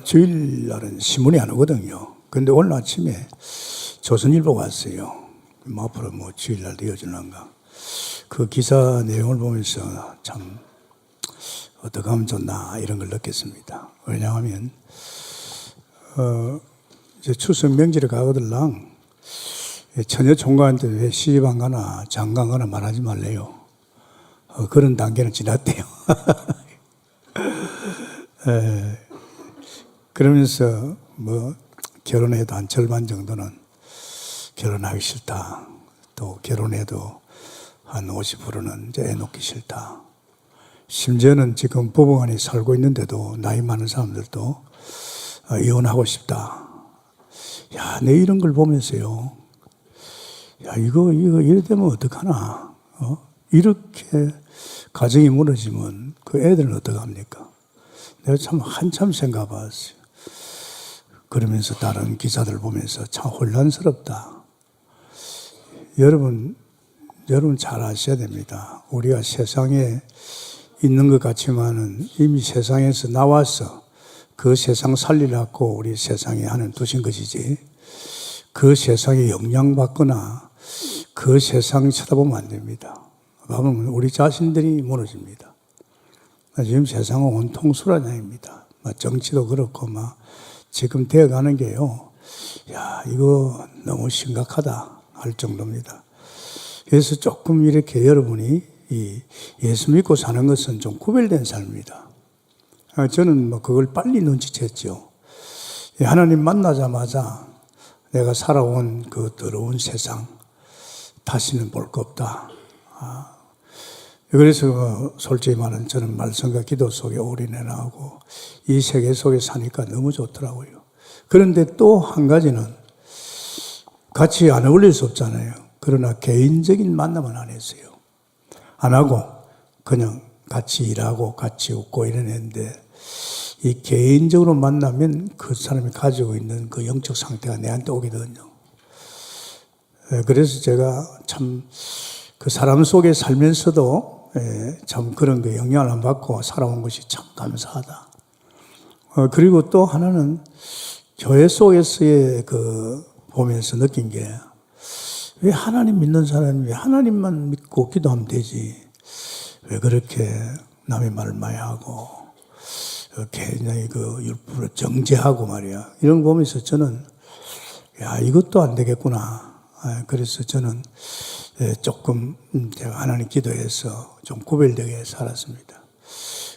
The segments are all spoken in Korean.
주일날은 신문이 안 오거든요. 근데 오늘 아침에 조선일보가 왔어요. 앞으로 뭐 주일날 이어질런가. 그 기사 내용을 보면서 참 어떻게 하면 좋나 이런 걸 느꼈습니다. 왜냐하면 이제 추석 명절에 가거들랑 처녀 총각한테 왜 시집 안 가나 장가 가나 말하지 말래요. 그런 단계는 지났대요. 그러면서 뭐 결혼해도 한 절반 정도는 결혼하기 싫다. 또 결혼해도 한 50%는 이제 애 놓기 싫다. 심지어는 지금 부부간에 살고 있는데도 나이 많은 사람들도 이혼하고 싶다. 야, 내 이런 걸 보면서요. 야, 이거 이래 되면 어떡하나. 이렇게 가정이 무너지면 그 애들은 어떡합니까? 내가 참 한참 생각해 봤어요. 그러면서 다른 기사들 보면서 참 혼란스럽다. 여러분 잘 아셔야 됩니다. 우리가 세상에 있는 것 같지만은 이미 세상에서 나와서 그 세상 살리려고 우리 세상에 하는 두신 것이지, 그 세상에 영향받거나 그 세상 쳐다보면 안 됩니다. 그러면 우리 자신들이 무너집니다. 지금 세상은 온통 수라장입니다. 정치도 그렇고 지금 되어가는 게요. 야, 이거 너무 심각하다 할 정도입니다. 그래서 조금 이렇게 여러분이 이 예수 믿고 사는 것은 좀 구별된 삶입니다. 저는 그걸 빨리 눈치챘죠. 하나님 만나자마자 내가 살아온 그 더러운 세상 다시는 볼 거 없다. 그래서 솔직히 말하면 저는 말씀과 기도 속에 올인해 나가고 이 세계 속에 사니까 너무 좋더라고요. 그런데 또 한 가지는 같이 안 어울릴 수 없잖아요. 그러나 개인적인 만남은 안 했어요. 안 하고 그냥 같이 일하고 같이 웃고 이러는데, 이 개인적으로 만나면 그 사람이 가지고 있는 그 영적 상태가 내한테 오거든요. 그래서 제가 참 그 사람 속에 살면서도 참 그런 거 영향을 안 받고 살아온 것이 참 감사하다. 그리고 또 하나는 교회 속에서의 보면서 느낀 게, 왜 하나님 믿는 사람이 왜 하나님만 믿고 기도하면 되지? 왜 그렇게 남의 말을 많이 하고, 굉장히 율법을 정죄하고 말이야. 이런 거 보면서 저는, 야, 이것도 안 되겠구나. 그래서 저는 조금 제가 하나님 기도해서 좀 구별되게 살았습니다.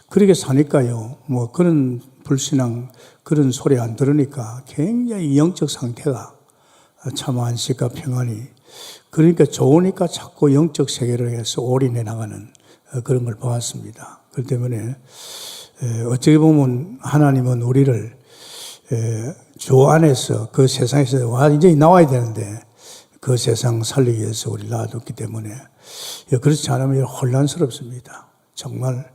그렇게 사니까요, 그런 불신앙, 그런 소리 안 들으니까 굉장히 영적 상태가 참 안식과 평안이, 그러니까 좋으니까 자꾸 영적 세계를 해서 올인해 나가는 그런 걸 보았습니다. 그렇기 때문에 어떻게 보면 하나님은 우리를 주 안에서 그 세상에서 완전히 나와야 되는데 그 세상 살리기 위해서 우리를 놔뒀기 때문에 그렇지 않으면 혼란스럽습니다. 정말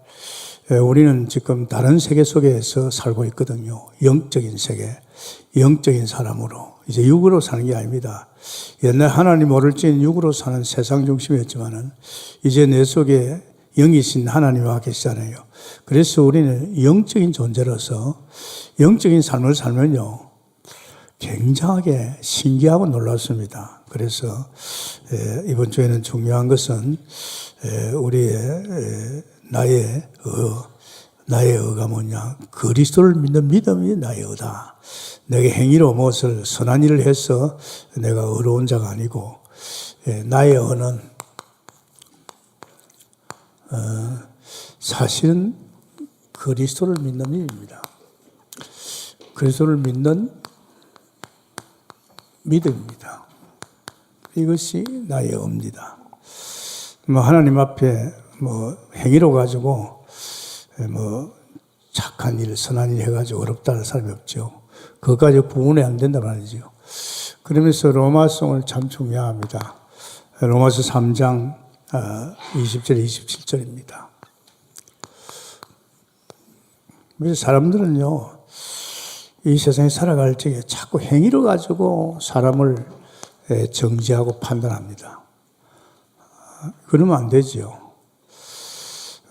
우리는 지금 다른 세계 속에서 살고 있거든요. 영적인 세계, 영적인 사람으로. 이제 육으로 사는 게 아닙니다. 옛날 하나님 모를지는 육으로 사는 세상 중심이었지만은 이제 내 속에 영이신 하나님이 와 계시잖아요. 그래서 우리는 영적인 존재로서 영적인 삶을 살면요, 굉장하게 신기하고 놀랍습니다. 그래서 이번 주에는 중요한 것은 우리의 나의 의가 뭐냐? 그리스도를 믿는 믿음이 나의 의다. 내게 행위로 무엇을 선한 일을 해서 내가 의로운 자가 아니고, 나의 의는 사실은 그리스도를 믿는 믿음입니다. 그리스도를 믿는 믿음입니다. 이것이 나의 의입니다. 하나님 앞에 행위로 가지고 착한 일, 선한 일 해가지고 어렵다는 사람이 없죠. 그것까지 구분이 안 된단 말이죠. 그러면서 로마서를 참 중요합니다. 로마서 3장 20절, 27절입니다. 그래서 사람들은요, 이 세상에 살아갈 적에 자꾸 행위로 가지고 사람을 정죄하고 판단합니다. 그러면 안 되죠.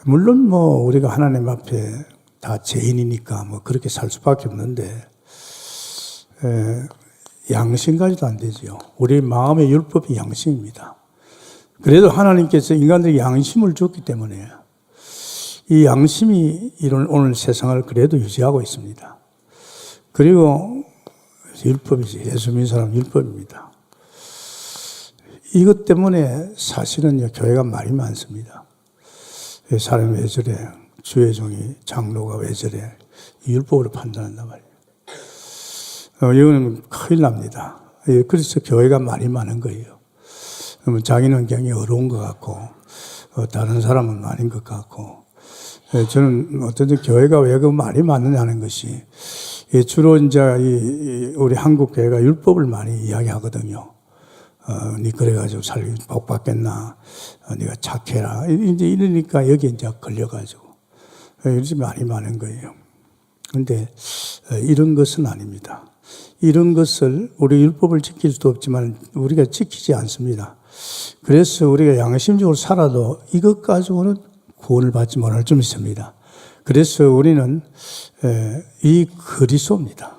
물론 우리가 하나님 앞에 다 죄인이니까 뭐 그렇게 살 수밖에 없는데 양심까지도 안 되지요. 우리 마음의 율법이 양심입니다. 그래도 하나님께서 인간들에게 양심을 줬기 때문에 이 양심이 이런 오늘 세상을 그래도 유지하고 있습니다. 그리고 율법이지. 예수 믿는 사람 율법입니다. 이것 때문에 사실은 교회가 말이 많습니다. 사람이 왜 저래? 주의 종이 장로가 왜 저래? 율법으로 판단한단 말이에요. 이거는 큰일 납니다. 그래서 교회가 말이 많은 거예요. 자기는 굉장히 어려운 것 같고 다른 사람은 아닌 것 같고 저는 어쨌든 교회가 왜 그 말이 많느냐는 것이 주로 이제 우리 한국 교회가 율법을 많이 이야기하거든요. 니 그래가지고 살기 복 받겠나? 네가 착해라. 이제 이러니까 여기 이제 걸려가지고 이렇게 말이 많은 거예요. 그런데 이런 것은 아닙니다. 이런 것을 우리 율법을 지킬 수도 없지만 우리가 지키지 않습니다. 그래서 우리가 양심적으로 살아도 이것 가지고는 구원을 받지 못할 줄 믿습니다. 그래서 우리는 이 그리스도입니다.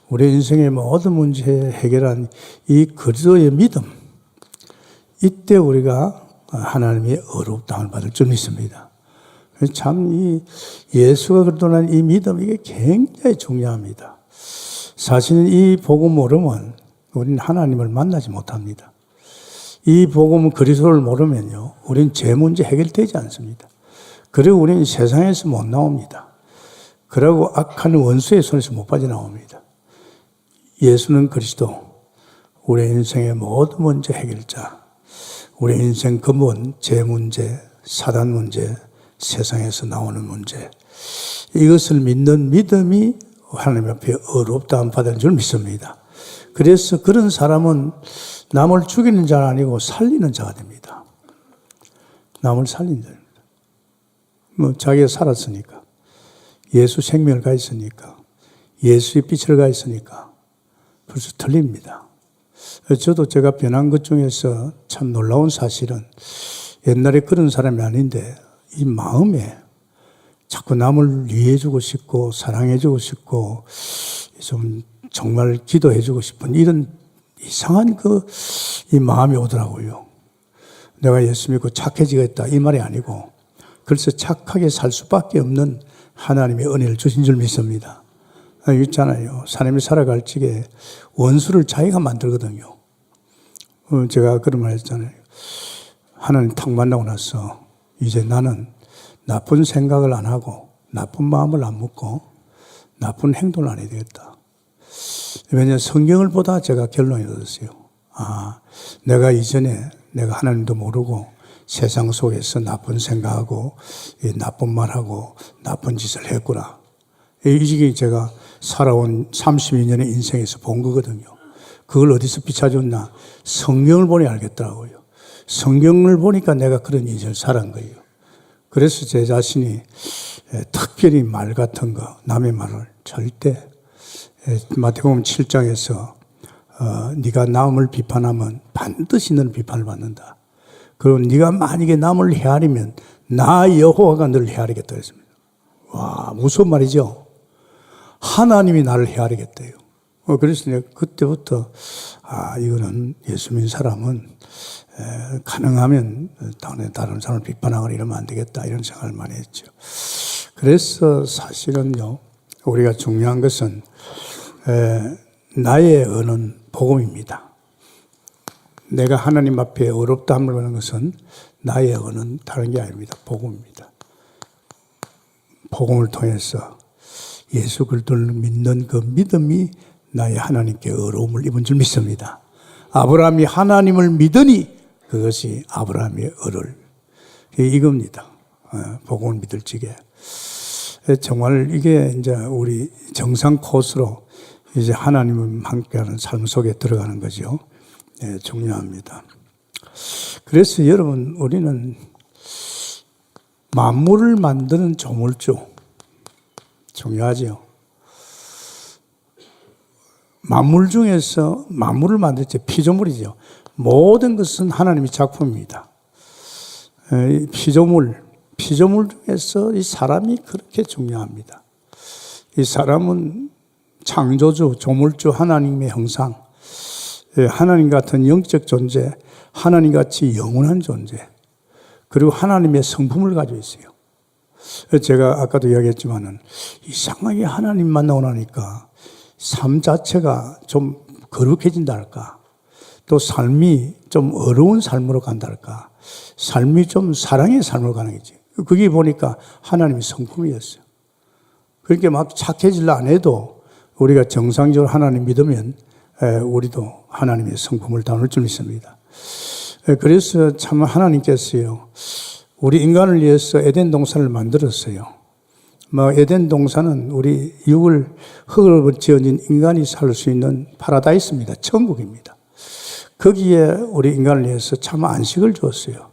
우리 인생의 모든 문제 해결한 이 그리스도의 믿음, 이때 우리가 하나님의 어렵다함을 받을 줄 믿습니다. 참 이 예수가 거듭난 이 믿음, 이게 굉장히 중요합니다. 사실은 이 복음 모르면 우리는 하나님을 만나지 못합니다. 이 복음 그리스도를 모르면요, 우리는 제 문제 해결되지 않습니다. 그리고 우리는 세상에서 못 나옵니다. 그리고 악한 원수의 손에서 못 빠져나옵니다. 예수는 그리스도, 우리 인생의 모든 문제 해결자, 우리 인생 근본, 제 문제, 사단 문제, 세상에서 나오는 문제, 이것을 믿는 믿음이 하나님 앞에 어렵다함 받은 줄 믿습니다. 그래서 그런 사람은 남을 죽이는 자가 아니고 살리는 자가 됩니다. 남을 살리는 자입니다. 뭐 자기가 살았으니까, 예수 생명을 가졌으니까, 예수의 빛을 가졌으니까 벌써 틀립니다. 저도 제가 변한 것 중에서 참 놀라운 사실은 옛날에 그런 사람이 아닌데 이 마음에 자꾸 남을 위해주고 싶고 사랑해주고 싶고 좀 정말 기도해주고 싶은 이런 이상한 이 마음이 오더라고요. 내가 예수 믿고 착해지겠다 이 말이 아니고, 그래서 착하게 살 수밖에 없는 하나님의 은혜를 주신 줄 믿습니다. 있잖아요. 사람이 살아갈 적에 원수를 자기가 만들거든요. 제가 그런 말 했잖아요. 하나님 탁 만나고 나서 이제 나는 나쁜 생각을 안 하고 나쁜 마음을 안 먹고 나쁜 행동을 안 해야 되겠다. 왜냐하면 성경을 보다 제가 결론이 얻었어요. 내가 이전에 내가 하나님도 모르고 세상 속에서 나쁜 생각하고 나쁜 말하고 나쁜 짓을 했구나. 이게 제가 살아온 32년의 인생에서 본 거거든요. 그걸 어디서 비춰줬나? 성경을 보니 알겠더라고요. 성경을 보니까 내가 그런 인생을 살은 거예요. 그래서 제 자신이 특별히 말 같은 거, 남의 말을 절대, 마태복음 7장에서 네가 남을 비판하면 반드시 너는 비판을 받는다. 그리고 네가 만약에 남을 헤아리면 나 여호와가 너를 헤아리겠다 했습니다. 와, 무서운 말이죠. 하나님이 나를 헤아리겠대요. 그래서 내가 그때부터 이거는 예수 믿는 사람은 가능하면 다른 사람을 비판하거나 이러면 안 되겠다 이런 생각을 많이 했죠. 그래서 사실은요, 우리가 중요한 것은 나의 언어는 복음입니다. 내가 하나님 앞에 어렵다함을 하는 것은 나의 언어는 다른 게 아닙니다. 복음입니다. 복음을 통해서 예수 그리스도를 믿는 그 믿음이 나의 하나님께 어려움을 입은 줄 믿습니다. 아브라함이 하나님을 믿으니 그것이 아브라함의 어를 이겁니다. 복음을 믿을 적에 정말 이게 이제 우리 정상 코스로 이제 하나님을 함께하는 삶 속에 들어가는 거죠. 중요합니다. 그래서 여러분, 우리는 만물을 만드는 조물주 중요하죠. 만물 중에서 만물을 만들 때 피조물이죠. 모든 것은 하나님의 작품입니다. 피조물, 피조물 중에서 이 사람이 그렇게 중요합니다. 이 사람은 창조주, 조물주 하나님의 형상, 하나님 같은 영적 존재, 하나님 같이 영원한 존재, 그리고 하나님의 성품을 가지고 있어요. 제가 아까도 이야기했지만은 이상하게 하나님 만나고 나니까 삶 자체가 좀 거룩해진다 할까, 또 삶이 좀 어려운 삶으로 간다 할까, 삶이 좀 사랑의 삶으로 가는 거지. 그게 보니까 하나님의 성품이었어요. 그렇게 막 착해질라 안 해도 우리가 정상적으로 하나님 믿으면 우리도 하나님의 성품을 담을 줄 믿습니다. 그래서 참 하나님께서요, 우리 인간을 위해서 에덴 동산을 만들었어요. 에덴 동산은 우리 흙으로 지어진 인간이 살 수 있는 파라다이스입니다. 천국입니다. 거기에 우리 인간을 위해서 참 안식을 주었어요.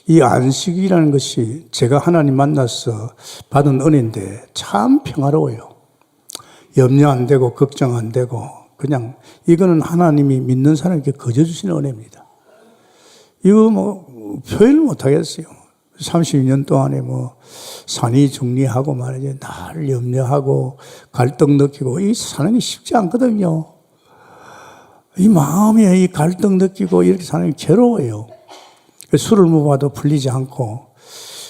이 안식이라는 것이 제가 하나님 만나서 받은 은혜인데 참 평화로워요. 염려 안 되고 걱정 안 되고, 그냥 이거는 하나님이 믿는 사람에게 거저 주시는 은혜입니다. 이거 표현을 못 하겠어요. 32년 동안에 산이 중리하고 말이죠. 날 염려하고 갈등 느끼고, 이 사는 게 쉽지 않거든요. 이 마음에 이 갈등 느끼고 이렇게 사는 게 괴로워요. 술을 먹어도 풀리지 않고.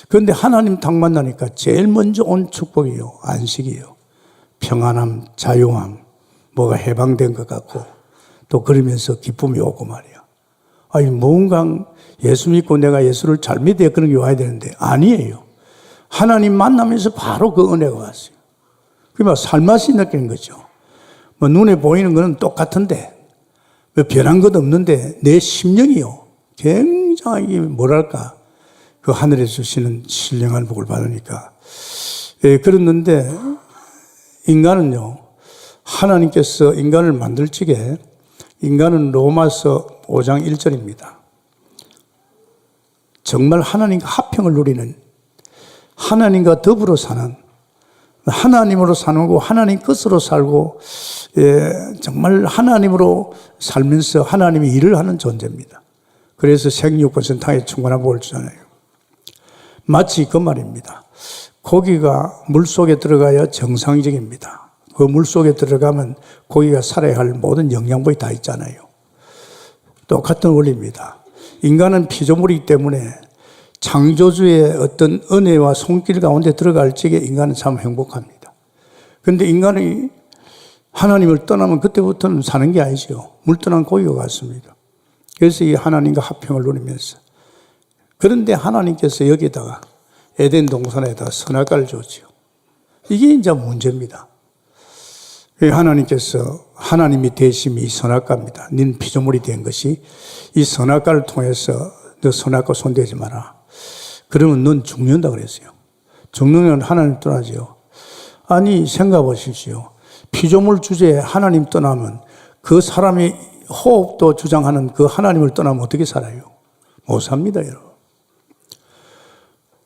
그런데 하나님 딱 만나니까 제일 먼저 온 축복이요, 안식이요. 평안함, 자유함, 뭐가 해방된 것 같고, 또 그러면서 기쁨이 오고 말이야. 아니, 뭔가 예수 믿고 내가 예수를 잘 믿어야 그런 게 와야 되는데 아니에요. 하나님 만나면서 바로 그 은혜가 왔어요. 그러니까 살맛이 느끼는 거죠. 눈에 보이는 거는 똑같은데, 변한 것 없는데 내 심령이요, 굉장히 뭐랄까, 그 하늘에 주시는 신령한 복을 받으니까. 그랬는데 인간은요, 하나님께서 인간을 만들 적에, 인간은 로마서 5장 1절입니다. 정말 하나님과 합평을 누리는, 하나님과 더불어 사는, 하나님으로 사는 거고 하나님 끝으로 살고, 정말 하나님으로 살면서 하나님의 일을 하는 존재입니다. 그래서 생육번 땅에 충만한 복을 주잖아요. 마치 그 말입니다. 고기가 물속에 들어가야 정상적입니다. 그 물속에 들어가면 고기가 살아야 할 모든 영양분이 다 있잖아요. 똑같은 원리입니다. 인간은 피조물이기 때문에 창조주의 어떤 은혜와 손길 가운데 들어갈 적에 인간은 참 행복합니다. 그런데 인간이 하나님을 떠나면 그때부터는 사는 게 아니죠. 물 떠난 고기와 같습니다. 그래서 이 하나님과 합평을 누리면서, 그런데 하나님께서 여기다가 에덴 동산에다 선악과를 줬죠. 이게 이제 문제입니다. 하나님께서, 하나님이 대심이 이 선악과입니다. 닌 피조물이 된 것이 이 선악과를 통해서 너 선악과 손대지 마라. 그러면 넌 죽는다 그랬어요. 죽는 건 하나님 떠나지요. 아니, 생각해 보십시오. 피조물 주제에 하나님 떠나면 그 사람이 호흡도 주장하는 그 하나님을 떠나면 어떻게 살아요? 못 삽니다, 여러분.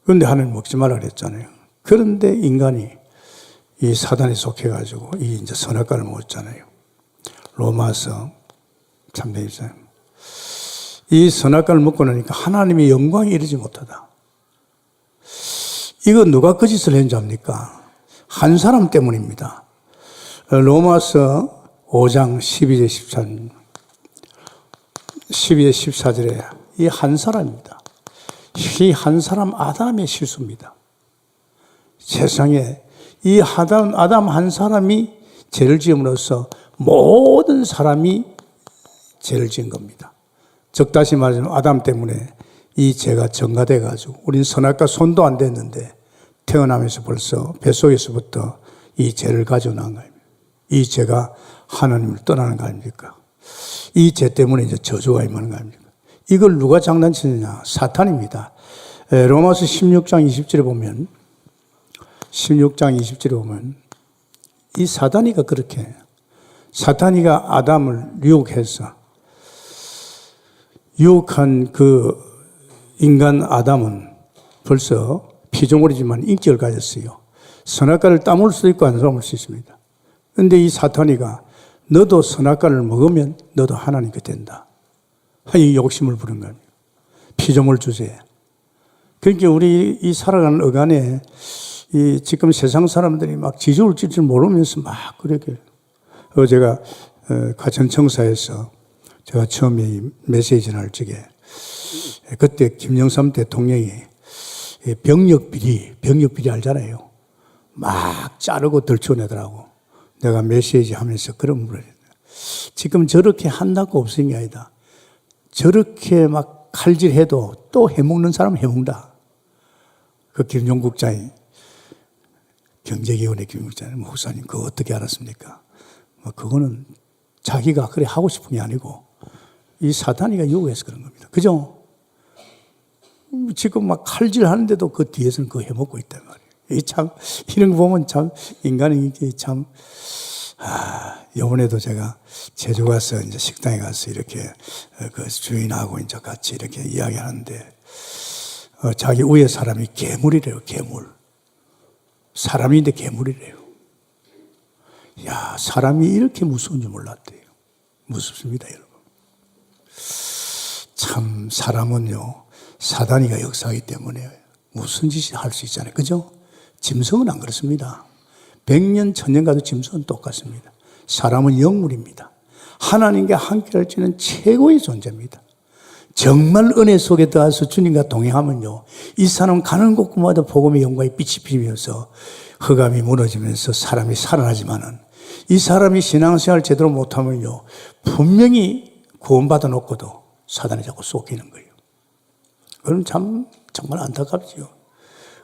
그런데 하나님 먹지 말라 그랬잖아요. 그런데 인간이 이 사단에 속해가지고 이 이제 선악과를 먹었잖아요. 로마서 3장 24절. 이 선악과를 먹고 나니까 하나님의 영광이 이르지 못하다. 이거 누가 그 짓을 했는지 압니까? 한 사람 때문입니다. 로마서 5장 12절 14절에 이 한 사람입니다. 이 한 사람 아담의 실수입니다. 세상에 이 아담 한 사람이 죄를 지음으로써 모든 사람이 죄를 지은 겁니다. 즉 다시 말하자면 아담 때문에 이 죄가 전가돼 가지고 우린 선악과 손도 안 댔는데 태어나면서 벌써 뱃속에서부터 이 죄를 가지고 나온 거예요. 이 죄가 하나님을 떠나는 거 아닙니까? 이 죄 때문에 이제 저주가 임하는 거 아닙니까? 이걸 누가 장난치느냐? 사탄입니다. 로마서 16장 20절에 보면, 16장 20절에 보면 이 사탄이가 그렇게, 사탄이가 아담을 유혹한 그 인간 아담은 벌써 피조물이지만 인격을 가졌어요. 선악과를 따먹을 수도 있고 안 따먹을 수 있습니다. 그런데 이 사탄이가 너도 선악과를 먹으면 너도 하나님께 된다. 이 욕심을 부른 겁니다. 피조물 주제에. 그러니까 우리 이 살아가는 어간에 이 지금 세상 사람들이 막 지지올 줄 모르면서 막 그렇게 제가 과천청사에서 제가 처음에 이 메시지를 할 적에 그때 김영삼 대통령이 병력 비리 알잖아요. 막 자르고 들춰내더라고. 내가 메시지 하면서 그런 물을 지금 저렇게 한다고 없은 게 아니다. 저렇게 막 칼질해도 또 해먹는 사람은 해먹는다. 그 김용국장이 경제기원의 김용국장이 목사님 그거 어떻게 알았습니까? 뭐 그거는 자기가 그래 하고 싶은 게 아니고 이 사단이가 요구해서 그런 겁니다. 그죠? 지금 막 칼질 하는데도 그 뒤에서는 그거 해먹고 있단 말이에요. 이 참, 이런 거 보면 참, 인간이 참, 요번에도 제가 제주 가서 이제 식당에 가서 이렇게 그 주인하고 이제 같이 이렇게 이야기하는데, 자기 위에 사람이 괴물이래요, 괴물. 사람인데 괴물이래요. 야, 사람이 이렇게 무서운 줄 몰랐대요. 무섭습니다, 여러분. 참, 사람은요, 사단이가 역사하기 때문에 무슨 짓을 할 수 있잖아요. 그죠? 짐승은 안 그렇습니다. 100년, 1000년 가도 짐승은 똑같습니다. 사람은 영물입니다. 하나님과 함께 할 수 있는 최고의 존재입니다. 정말 은혜 속에 들어가서 주님과 동행하면요. 이 사람 가는 곳마다 복음의 영광이 빛이 비면서 흑암이 무너지면서 사람이 살아나지만은 이 사람이 신앙생활 제대로 못하면요. 분명히 구원받아 놓고도 사단이 자꾸 속이는 거예요. 그럼 참 정말 안타깝지요.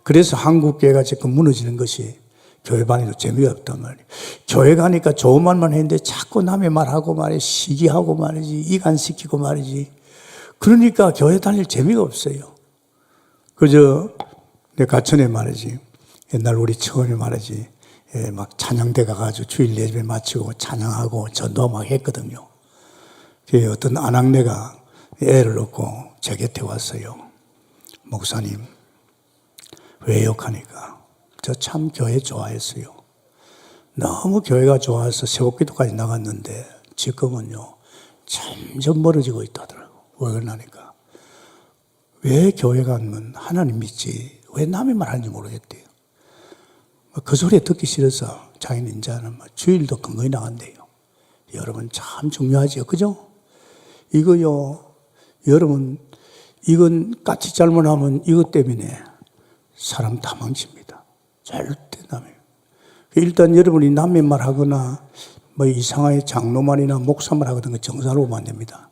그래서 한국교회가 지금 무너지는 것이 교회 반에도 재미가 없단 말이에요. 교회 가니까 좋은 말만 했는데 자꾸 남의 말하고 말이지, 시기하고 말이지, 이간시키고 말이지. 그러니까 교회 다닐 재미가 없어요. 그저 내 가천에 말이지, 옛날 우리 처음에 말이지, 막 찬양대 가가지고 주일 예배 마치고 찬양하고 전도하고 막 했거든요. 어떤 아낙네가 애를 얻고 제 곁에 왔어요. 목사님, 왜 욕하니까? 저 참 교회 좋아했어요. 너무 교회가 좋아서 새벽기도까지 나갔는데 지금은요, 점점 멀어지고 있다더라고. 왜 그러니까? 왜 교회 가면 하나님 믿지? 왜 남의 말 하는지 모르겠대요. 그 소리 듣기 싫어서 자기는 이제는 주일도 근거히 나간대요. 여러분 참 중요하죠. 그죠? 이거요, 여러분, 이건 까치 잘못하면 이것 때문에 사람 다 망칩니다. 절대 남의. 일단 여러분이 남의 말 하거나 뭐 이상하게 장로말이나 목사말 하거든 그 정사로 오면 안 됩니다.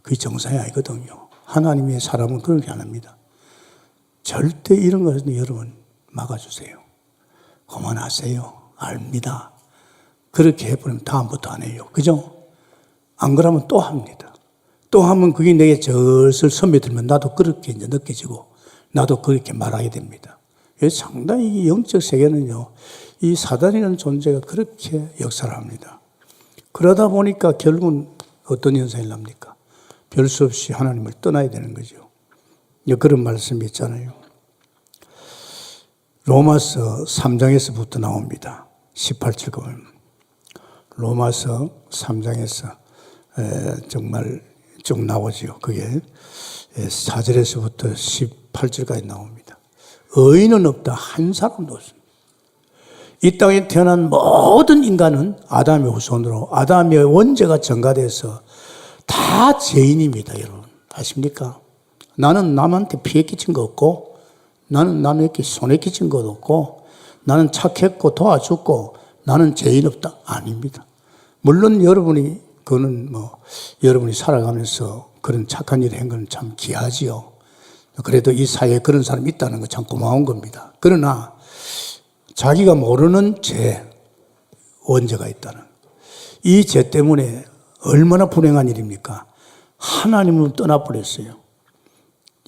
그게 정상이 아니거든요. 하나님의 사람은 그렇게 안 합니다. 절대 이런 것은 여러분 막아주세요. 그만하세요. 압니다. 그렇게 해버리면 다음부터 안 해요. 그죠? 안 그러면 또 합니다. 또 하면 그게 내게 절슬 선배들면 나도 그렇게 이제 느껴지고 나도 그렇게 말하게 됩니다. 상당히 이 영적 세계는요, 이 사단이라는 존재가 그렇게 역사를 합니다. 그러다 보니까 결국은 어떤 현상이 납니까? 별 수 없이 하나님을 떠나야 되는 거죠. 그런 말씀이 있잖아요. 로마서 3장에서부터 나옵니다. 18절 보면. 로마서 3장에서 정말 쭉 나오죠. 그게 4절에서부터 18절까지 나옵니다. 의인은 없다. 한 사람도 없습니다. 이 땅에 태어난 모든 인간은 아담의 후손으로 아담의 원죄가 전가돼서 다 죄인입니다. 여러분 아십니까? 나는 남한테 피해 끼친 거 없고 나는 남에게 손해 끼친 것 없고 나는 착했고 도와줬고 나는 죄인 없다. 아닙니다. 물론 여러분이 그거는 여러분이 살아가면서 그런 착한 일을 한 건 참 귀하지요. 그래도 이 사회에 그런 사람이 있다는 건 참 고마운 겁니다. 그러나 자기가 모르는 죄, 원죄가 있다는 이 죄 때문에 얼마나 불행한 일입니까? 하나님을 떠나버렸어요.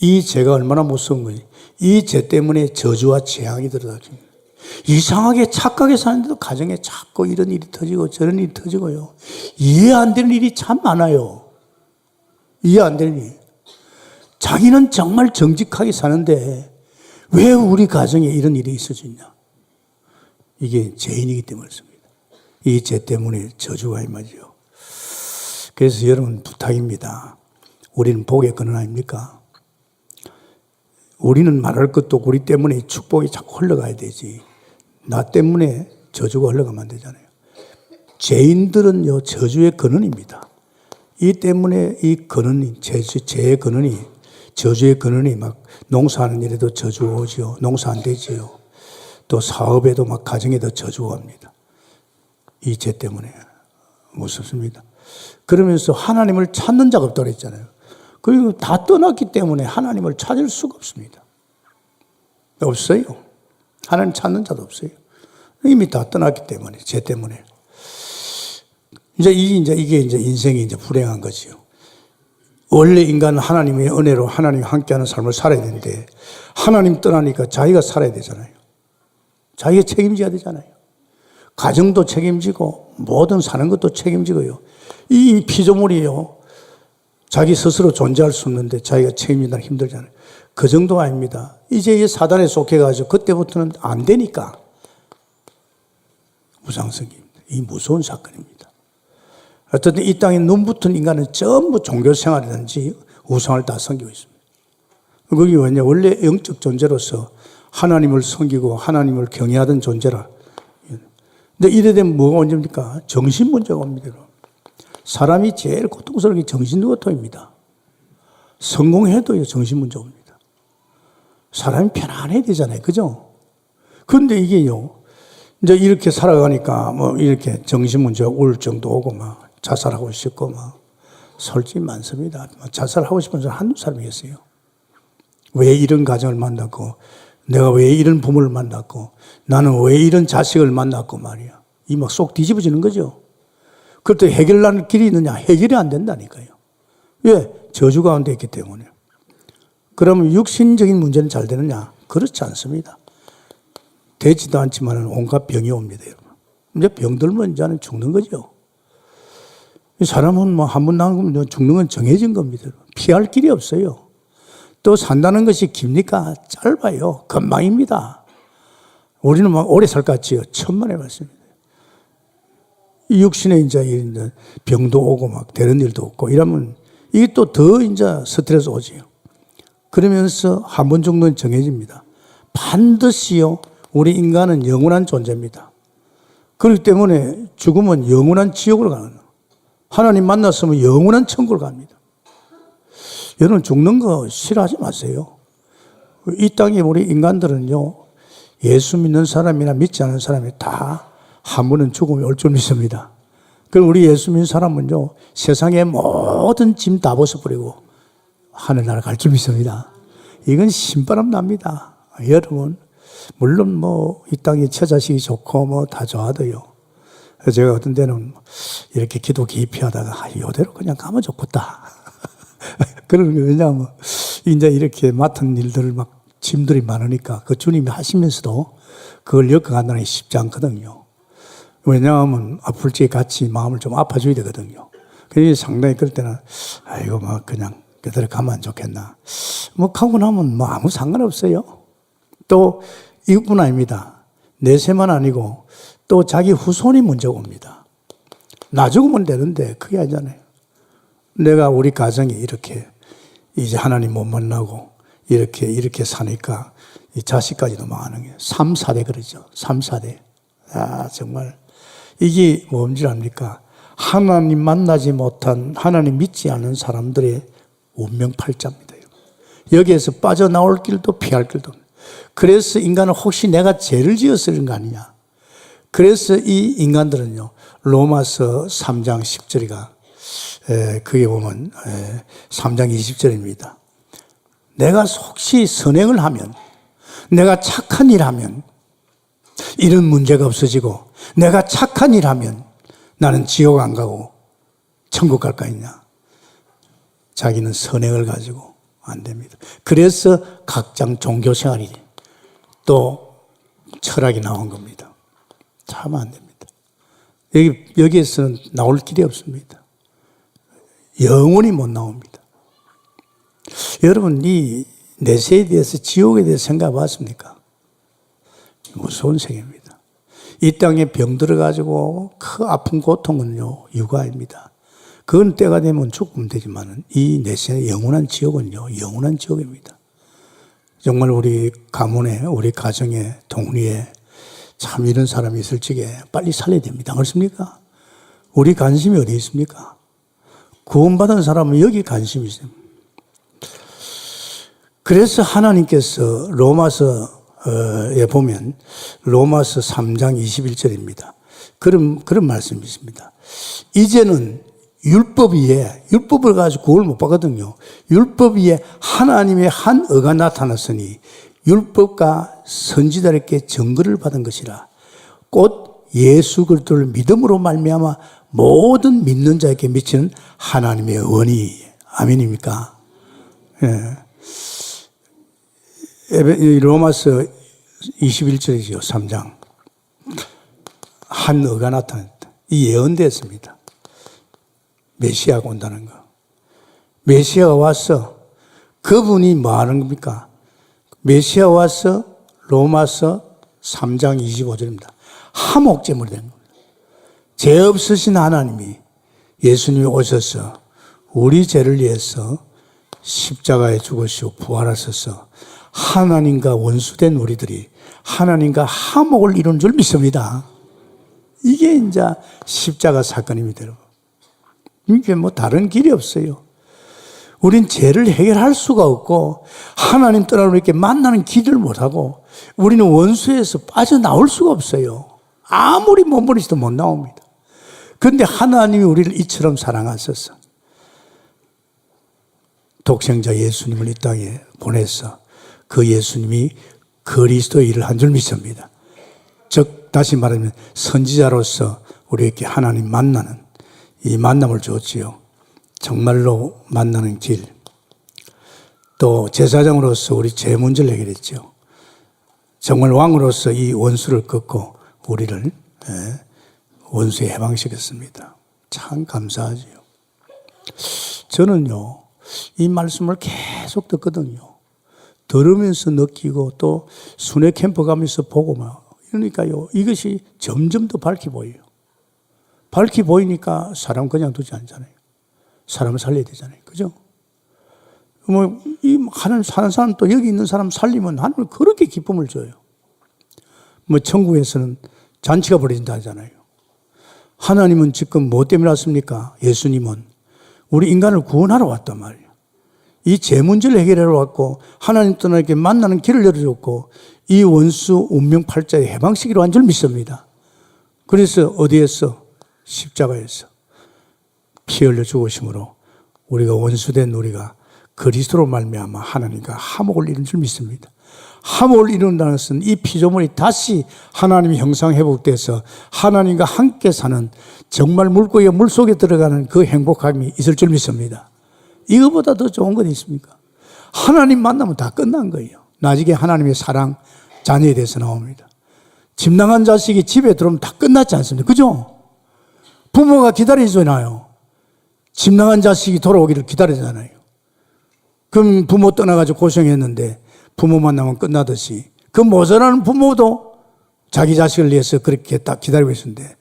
이 죄가 얼마나 무서운 거지. 이 죄 때문에 저주와 재앙이 들어다집니다. 이상하게 착하게 사는데도 가정에 자꾸 이런 일이 터지고 저런 일이 터지고요. 이해 안 되는 일이 참 많아요. 이해 안 되는 일. 자기는 정말 정직하게 사는데 왜 우리 가정에 이런 일이 있어지냐. 이게 죄인이기 때문이었습니다. 이 죄 때문에 저주가 임하죠. 그래서 여러분 부탁입니다. 우리는 복의 근원 아닙니까? 우리는 말할 것도 없고 우리 때문에 축복이 자꾸 흘러가야 되지. 나 때문에 저주가 흘러가면 안 되잖아요. 죄인들은요, 저주의 근원입니다. 이 때문에 이 근원이, 죄의 근원이, 저주의 근원이 막 농사하는 일에도 저주가 오지요. 농사 안 되지요. 또 사업에도 막 가정에도 저주가 옵니다. 이 죄 때문에. 무섭습니다. 그러면서 하나님을 찾는 자가 없다고 했잖아요. 그리고 다 떠났기 때문에 하나님을 찾을 수가 없습니다. 없어요. 하나님 찾는 자도 없어요. 이미 다 떠났기 때문에, 죄 때문에. 이게 인생이 불행한 거지요. 원래 인간은 하나님의 은혜로 하나님이 함께하는 삶을 살아야 되는데, 하나님 떠나니까 자기가 살아야 되잖아요. 자기가 책임져야 되잖아요. 가정도 책임지고, 모든 사는 것도 책임지고요. 이 피조물이요. 자기 스스로 존재할 수 없는데 자기가 책임진다는 힘들잖아요. 그 정도 아닙니다. 이제 이 사단에 속해가지고 그때부터는 안 되니까 무상성입니다. 이 무서운 사건입니다. 어쨌든 이 땅에 눈붙은 인간은 전부 종교생활이든지 우상을 다 섬기고 있습니다. 그게 왜냐? 원래 영적 존재로서 하나님을 섬기고 하나님을 경외하던 존재라. 근데 이래 되면 뭐가 문제입니까? 정신 문제가 옵니다. 사람이 제일 고통스러운 게 정신고통입니다. 성공해도요, 정신 문제가 옵니다. 사람이 편안해야 되잖아요. 그죠? 그런데 이게요, 이제 이렇게 살아가니까 이렇게 정신 문제, 우울증도 오고 막 자살하고 싶고 막 솔직히 많습니다. 자살하고 싶은 사람 한두 사람이겠어요. 왜 이런 가정을 만났고, 내가 왜 이런 부모를 만났고, 나는 왜 이런 자식을 만났고 말이야. 이 막 속 뒤집어지는 거죠. 그럴 때 해결하는 길이 있느냐? 해결이 안 된다니까요. 왜? 저주 가운데 있기 때문에. 그러면 육신적인 문제는 잘 되느냐? 그렇지 않습니다. 되지도 않지만 온갖 병이 옵니다, 여러분. 이제 병들면 이제는 죽는 거죠. 사람은 한 번 낳으면 죽는 건 정해진 겁니다. 피할 길이 없어요. 또 산다는 것이 깁니까? 짧아요. 금방입니다. 우리는 막 오래 살 것 같지요. 천만에 말씀입니다. 이 육신에 이제 병도 오고 막 되는 일도 없고 이러면 이게 또 더 이제 스트레스 오지요. 그러면서 한 번 정도는 정해집니다. 반드시요, 우리 인간은 영원한 존재입니다. 그렇기 때문에 죽으면 영원한 지옥으로 가는 거예요. 하나님 만났으면 영원한 천국을 갑니다. 여러분 죽는 거 싫어하지 마세요. 이 땅에 우리 인간들은요, 예수 믿는 사람이나 믿지 않는 사람이 다 한 번은 죽음이 올 줄 믿습니다. 그럼 우리 예수 믿는 사람은요, 세상의 모든 짐 다 벗어버리고 하늘나라 갈 줄 믿습니다. 이건 신바람 납니다. 여러분, 물론 이 땅에 처자식이 좋고 다 좋아도요. 제가 어떤 때는 이렇게 기도 깊이 하다가 이대로 그냥 가면 좋겠다. 그러는 게 왜냐하면 이제 이렇게 맡은 일들을 막 짐들이 많으니까 그 주님이 하시면서도 그걸 엮어간다는 게 쉽지 않거든요. 왜냐하면 아플 때 같이 마음을 좀 아파줘야 되거든요. 그래서 상당히 그럴 때는 아이고 그냥 그대로 가면 좋겠나. 가고 나면 아무 상관없어요. 또 이것뿐 아닙니다. 내세만 아니고 또 자기 후손이 문제가 옵니다. 나 죽으면 되는데 그게 아니잖아요. 내가 우리 가정이 이렇게 이제 하나님 못 만나고 이렇게 사니까 이 자식까지도 망하는 게 3, 4대 그러죠. 3, 4대. 정말 이게 뭔지 압니까? 하나님 만나지 못한, 하나님 믿지 않은 사람들의 운명팔자입니다. 여기에서 빠져나올 길도 피할 길도 없는. 그래서 인간은 혹시 내가 죄를 지어서 그런 거 아니냐. 그래서 이 인간들은요, 로마서 3장 10절이가 그게 보면 3장 20절입니다. 내가 혹시 선행을 하면, 내가 착한 일 하면 이런 문제가 없어지고, 내가 착한 일 하면 나는 지옥 안 가고 천국 갈 거 있냐. 자기는 선행을 가지고 안 됩니다. 그래서 각장 종교생활이 또 철학이 나온 겁니다. 참 안 됩니다. 여기에서는 나올 길이 없습니다. 영원히 못 나옵니다. 여러분, 이 내세에 대해서, 지옥에 대해서 생각해 봤습니까? 무서운 세계입니다. 이 땅에 병 들어가지고 그 아픈 고통은요, 유가입니다. 그건 때가 되면 죽으면 되지만 이 내세의 영원한 지옥은요, 영원한 지옥입니다. 정말 우리 가문에, 우리 가정에, 동리에 참 이런 사람이 있을 적에 빨리 살려야 됩니다. 그렇습니까? 우리 관심이 어디 있습니까? 구원받은 사람은 여기 관심이 있어요. 그래서 하나님께서 로마서에 보면 로마서 3장 21절입니다. 그런 말씀이 있습니다. 이제는 율법 위에, 율법을 가지고 구원을 못 받거든요. 율법 위에 하나님의 한 의가 나타났으니 율법과 선지자들께 증거를 받은 것이라. 곧 예수 그리스도를 믿음으로 말미암아 모든 믿는 자에게 미치는 하나님의 은이. 아멘입니까? 예. 로마서 21절이죠. 3장. 한 의가 나타났다. 이 예언됐습니다. 메시아가 온다는 거. 메시아가 와서 그분이 뭐 하는 겁니까? 메시아 와서 로마서 3장 25절입니다. 화목제물이 된 겁니다. 죄 없으신 하나님이 예수님이 오셔서 우리 죄를 위해서 십자가에 죽으시고 부활하셔서 하나님과 원수된 우리들이 하나님과 화목을 이룬 줄 믿습니다. 이게 이제 십자가 사건입니다. 이게 뭐 다른 길이 없어요. 우린 죄를 해결할 수가 없고 하나님 떠나서 이렇게 만나는 길을 못하고 우리는 원수에서 빠져나올 수가 없어요. 아무리 몸부림쳐도 못 나옵니다. 그런데 하나님이 우리를 이처럼 사랑하셔서 독생자 예수님을 이 땅에 보내서 그 예수님이 그리스도의 일을 한 줄 믿습니다. 즉 다시 말하면 선지자로서 우리에게 하나님 만나는 이 만남을 줬지요. 정말로 만나는 길. 또 제사장으로서 우리 죄 문제를 해결했죠. 정말 왕으로서 이 원수를 꺾고 우리를 원수에 해방시켰습니다. 참 감사하지요. 저는요, 이 말씀을 계속 듣거든요. 들으면서 느끼고 또 순회 캠프 가면서 보고 막 이러니까요, 이것이 점점 더 밝게 보여요. 밝게 보이니까 사람 그냥 두지 않잖아요. 사람을 살려야 되잖아요. 그죠? 하나님 사는 사람 또 여기 있는 사람 살리면 하나님은 그렇게 기쁨을 줘요. 천국에서는 잔치가 벌어진다 하잖아요. 하나님은 지금 뭐 때문에 왔습니까? 예수님은 우리 인간을 구원하러 왔단 말이에요. 이 죄 문제를 해결하러 왔고 하나님 떠나게 만나는 길을 열어줬고 이 원수 운명팔자에 해방시키러 한 줄 믿습니다. 그래서 어디에서? 십자가에서 피 흘려 죽으심으로 우리가 원수된 우리가 그리스도로 말미암아 하나님과 화목을 이룬 줄 믿습니다. 화목을 이룬다는 것은 이 피조물이 다시 하나님의 형상 회복돼서 하나님과 함께 사는 정말 물고기가 물속에 들어가는 그 행복함이 있을 줄 믿습니다. 이거보다 더 좋은 건 있습니까? 하나님 만나면 다 끝난 거예요. 나중에 하나님의 사랑, 자녀에 대해서 나옵니다. 집 나간 자식이 집에 들어오면 다 끝났지 않습니까? 그죠? 부모가 기다리잖아요. 집 나간 자식이 돌아오기를 기다리잖아요. 그럼 부모 떠나가지고 고생했는데 부모 만나면 끝나듯이 그 모자라는 부모도 자기 자식을 위해서 그렇게 딱 기다리고 있었는데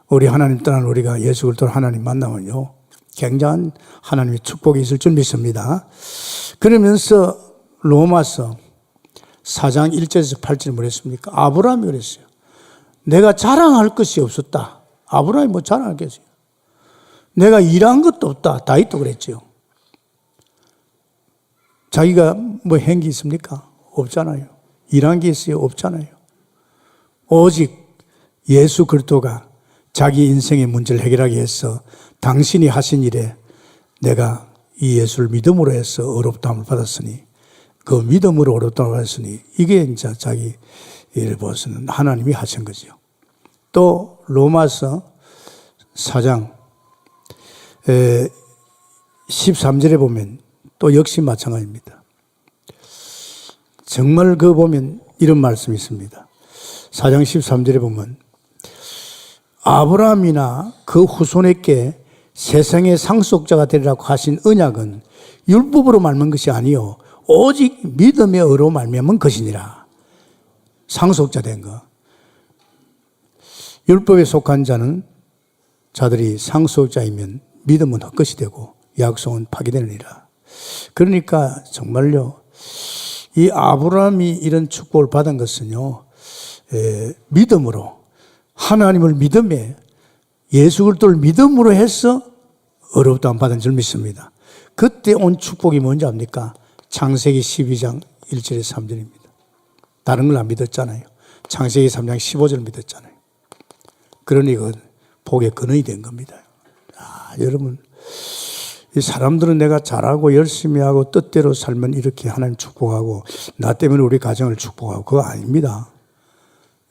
우리 하나님 떠난 우리가 예수 그리스도 하나님 만나면요, 굉장한 하나님의 축복이 있을 줄 믿습니다. 그러면서 로마서 4장 1절에서 8절에 뭐랬습니까? 아브라함이 그랬어요. 내가 자랑할 것이 없었다. 아브라함이 뭐 자랑할 게 있어요? 내가 일한 것도 없다. 다윗도 그랬죠. 자기가 뭐 한 게 있습니까? 없잖아요. 일한 게 있어요? 없잖아요. 오직 예수 그리스도가 자기 인생의 문제를 해결하기 위해서 당신이 하신 일에 내가 이 예수를 믿음으로 해서 어렵다함을 받았으니 그 믿음으로 어렵다함을 받았으니 이게 이제 자기 일을 보서는 하나님이 하신 거죠. 또 로마서 4장 13절에 보면 또 역시 마찬가지입니다. 정말 그 보면 이런 말씀이 있습니다. 4장 13절에 보면 아브라함이나 그 후손에게 세상의 상속자가 되리라고 하신 언약은 율법으로 말면 것이 아니요 오직 믿음의 의로 말미암은 것이니라. 상속자 된 거. 율법에 속한 자들이 상속자이면 믿음은 헛것이 되고 약속은 파기되느니라. 그러니까 정말요, 이 아브라함이 이런 축복을 받은 것은요, 믿음으로, 하나님을 믿음에, 예수 그리스도를 믿음으로 해서 어렵다함 받은 줄 믿습니다. 그때 온 축복이 뭔지 압니까? 창세기 12장 1절에 3절입니다. 다른 걸 안 믿었잖아요. 창세기 3장 15절 믿었잖아요. 그러니 이건 복의 근원이 된 겁니다. 여러분, 이 사람들은 내가 잘하고 열심히 하고 뜻대로 살면 이렇게 하나님 축복하고 나 때문에 우리 가정을 축복하고 그거 아닙니다.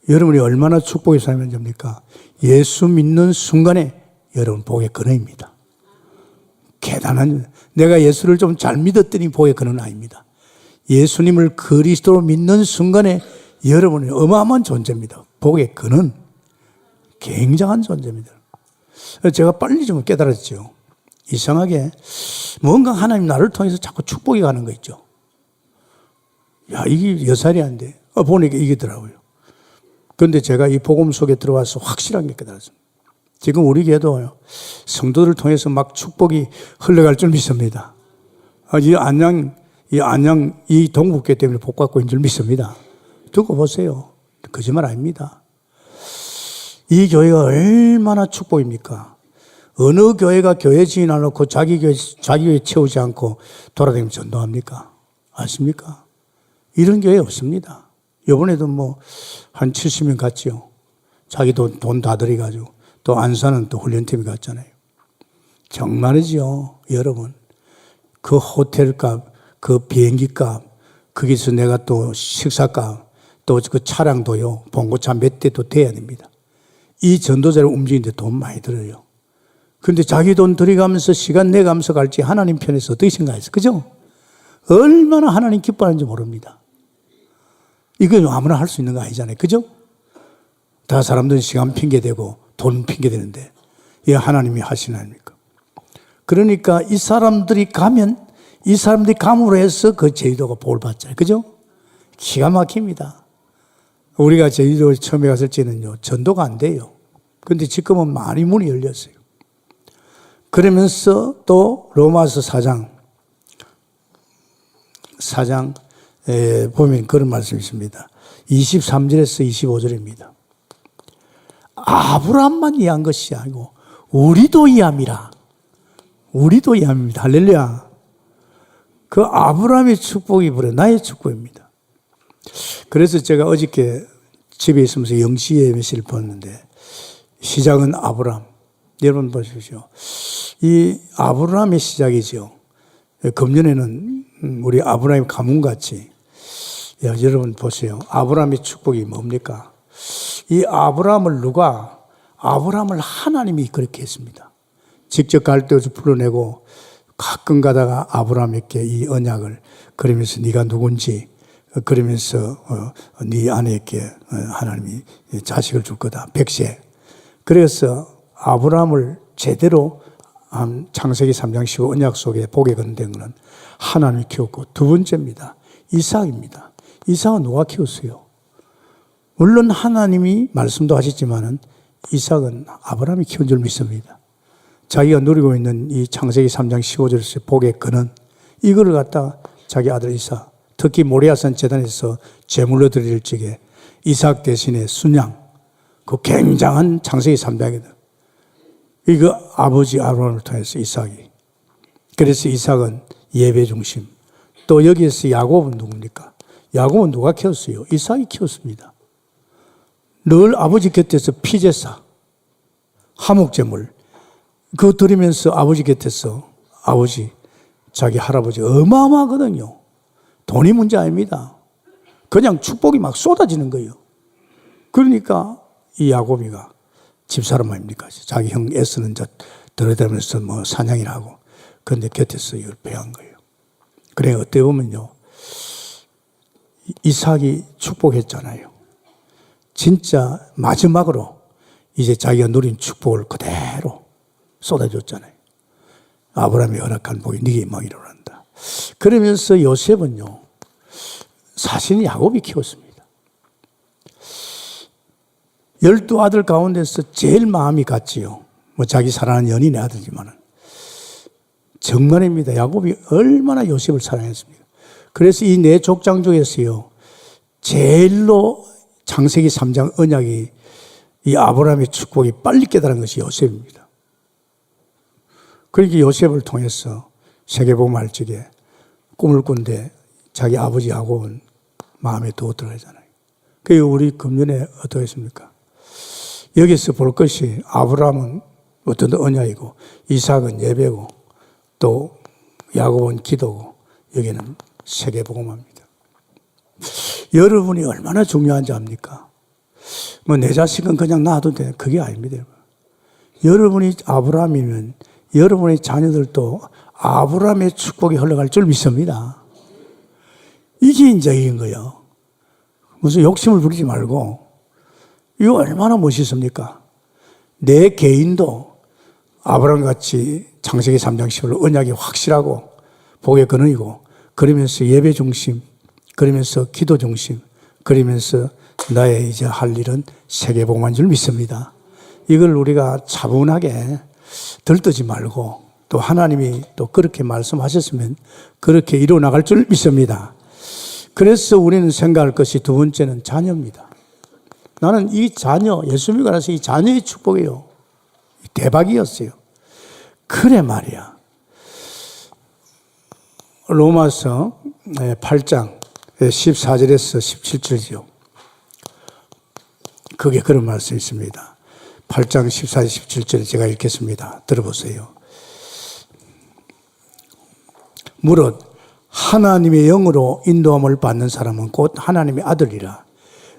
여러분이 얼마나 축복이 살면 됩니까? 예수 믿는 순간에 여러분 복의 근원입니다. 대단한, 내가 예수를 좀 잘 믿었더니 복의 근원은 아닙니다. 예수님을 그리스도로 믿는 순간에 여러분이 어마어마한 존재입니다. 복의 근원. 굉장한 존재입니다. 제가 빨리 좀 깨달았죠. 이상하게 뭔가 하나님 나를 통해서 자꾸 축복이 가는 거 있죠. 야, 이게 몇 살이 안 돼. 보니까 이기더라고요. 그런데 제가 이 복음 속에 들어와서 확실한 게 깨달았습니다. 지금 우리 교회도 성도들을 통해서 막 축복이 흘러갈 줄 믿습니다. 이 동국교회 때문에 복 받고 있는 줄 믿습니다. 두고 보세요. 거짓말 아닙니다. 이 교회가 얼마나 축복입니까? 어느 교회가 교회 지인 안 놓고 자기 교회 채우지 않고 돌아다니면서 전도합니까? 아십니까? 이런 교회 없습니다. 이번에도 한 70명 갔지요. 자기 돈 다 들여가지고. 또 안산은 또 훈련팀이 갔잖아요. 정말이지요, 여러분. 그 호텔값, 그 비행기값, 거기서 내가 또 식사값, 또 그 차량도요, 봉고차 몇 대도 돼야 됩니다. 이 전도자를 움직이는데 돈 많이 들어요. 그런데 자기 돈 들여가면서 시간 내가면서 갈지 하나님 편에서 어떻게 생각했어요? 그죠? 얼마나 하나님 기뻐하는지 모릅니다. 이건 아무나 할 수 있는 거 아니잖아요. 그죠? 다 사람들은 시간 핑계대고 돈 핑계대는데 이 하나님이 하시는 아닙니까? 그러니까 이 사람들이 감으로 해서 그 제주도가 복을 받잖아요. 그죠? 기가 막힙니다. 우리가 제주도에 처음에 갔을 때는요, 전도가 안 돼요. 그런데 지금은 많이 문이 열렸어요. 그러면서 또 로마서 4장에 보면 그런 말씀이 있습니다. 23절에서 25절입니다. 아브라함만 이해한 것이 아니고 우리도 이해함이라. 우리도 이해합니다. 할렐루야. 그 아브라함의 축복이 바로 나의 축복입니다. 그래서 제가 어저께 집에 있으면서 영시의 메시지를 봤는데 시작은 아브라함. 여러분 보십시오. 이 아브라함의 시작이죠. 금년에는 우리 아브라함 가문같이 여러분 보세요. 아브라함의 축복이 뭡니까? 이 아브라함을 아브라함을 하나님이 그렇게 했습니다. 직접 갈대에서 불러내고 가끔 가다가 아브라함에게 이 언약을 그러면서 네가 누군지 그러면서 네 아내에게 하나님이 자식을 줄 거다. 백세. 그래서 아브라함을 제대로 창세기 3장 15 언약 속에 복에 건된 것은 하나님이 키웠고 두 번째입니다. 이삭입니다. 이삭은 누가 키웠어요? 물론 하나님이 말씀도 하셨지만은 이삭은 아브라함이 키운 줄 믿습니다. 자기가 누리고 있는 이 창세기 3장 15절에서 복의 근원 이거를 갖다가 자기 아들 이삭 특히 모리아산 제단에서 제물로 드릴 적에 이삭 대신에 순양 그 굉장한 창세기 3장이다. 이거 아버지 아브라함을 통해서 이삭이 그래서 이삭은 예배 중심 또 여기에서 야곱은 누굽니까? 야곱은 누가 키웠어요? 이삭이 키웠습니다. 늘 아버지 곁에서 피제사 화목제물 그거 드리면서 아버지 곁에서 아버지 자기 할아버지 어마어마하거든요. 돈이 문제 아닙니다. 그냥 축복이 막 쏟아지는 거예요. 그러니까 이 야곱이가 집사람 아닙니까? 자기 형 애쓰는 자 들어다니면서 사냥이나 하고 그런데 곁에서 이걸 배운 거예요. 그래 어떻게 보면요. 이삭이 축복했잖아요. 진짜 마지막으로 이제 자기가 누린 축복을 그대로 쏟아줬잖아요. 아브라함이 허락한 복이 네게 막 일어난다. 그러면서 요셉은요. 사실은 야곱이 키웠습니다. 12아들 가운데서 제일 마음이 같지요. 자기 사랑하는 연인의 아들이지만은 정말입니다. 야곱이 얼마나 요셉을 사랑했습니까? 그래서 이 네 족장 중에서요, 제일로 창세기 3장 언약이 이 아브라함의 축복이 빨리 깨달은 것이 요셉입니다. 그러니까 요셉을 통해서 세계복음 할 적에 꿈을 꾼데 자기 아버지하고 마음에 더 들어가잖아요. 그게 우리 금년에 어떻게 했습니까? 여기서 볼 것이 아브라함은 어떤 언약이고, 이삭은 예배고, 또 야곱은 기도고, 여기는 세계복음합니다. 여러분이 얼마나 중요한지 압니까? 뭐 내 자식은 그냥 놔도 돼. 그게 아닙니다. 여러분이 아브라함이면 여러분의 자녀들도 아브라함의 축복이 흘러갈 줄 믿습니다. 이게 인자인 거예요. 무슨 욕심을 부리지 말고, 이거 얼마나 멋있습니까? 내 개인도 아브라함 같이 창세기 3장 10을 언약이 확실하고 복의 근원이고, 그러면서 예배 중심, 그러면서 기도 중심, 그러면서 나의 이제 할 일은 세계복음한 줄 믿습니다. 이걸 우리가 차분하게 들뜨지 말고, 또 하나님이 또 그렇게 말씀하셨으면 그렇게 이루어나갈 줄 믿습니다. 그래서 우리는 생각할 것이 두 번째는 자녀입니다. 나는 이 자녀, 예수 믿고 나서 이 자녀의 축복이에요. 대박이었어요. 그래 말이야. 로마서 8장 14절에서 17절이죠. 그게 그런 말씀이 있습니다. 8장 14절 17절에 제가 읽겠습니다. 들어보세요. 무릇 하나님의 영으로 인도함을 받는 사람은 곧 하나님의 아들이라.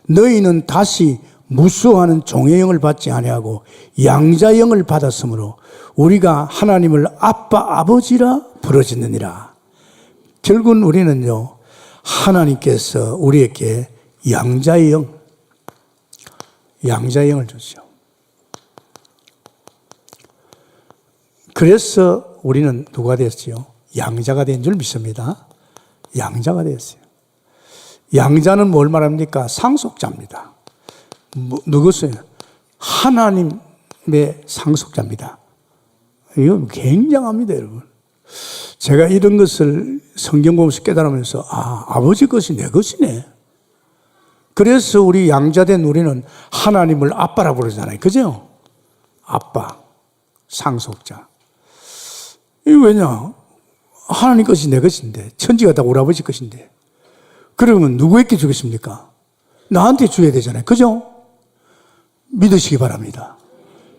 너희는 다시 무수하는 종의 영을 받지 아니하고 양자의 영을 받았으므로 우리가 하나님을 아빠 아버지라 부르짖느니라. 결국은 우리는요, 하나님께서 우리에게 양자의 영을 주죠. 그래서 우리는 누가 됐어요? 양자가 된 줄 믿습니다. 양자가 됐어요. 양자는 뭘 말합니까? 상속자입니다. 누구세요? 하나님의 상속자입니다. 이거 굉장합니다, 여러분. 제가 이런 것을 성경 보면서 깨달으면서, 아버지 것이 내 것이네. 그래서 우리 양자된 우리는 하나님을 아빠라고 부르잖아요. 그죠? 아빠, 상속자. 이게 왜냐? 하나님 것이 내 것인데, 천지가 다 우리 아버지 것인데. 그러면 누구에게 주겠습니까? 나한테 줘야 되잖아요. 그죠? 믿으시기 바랍니다.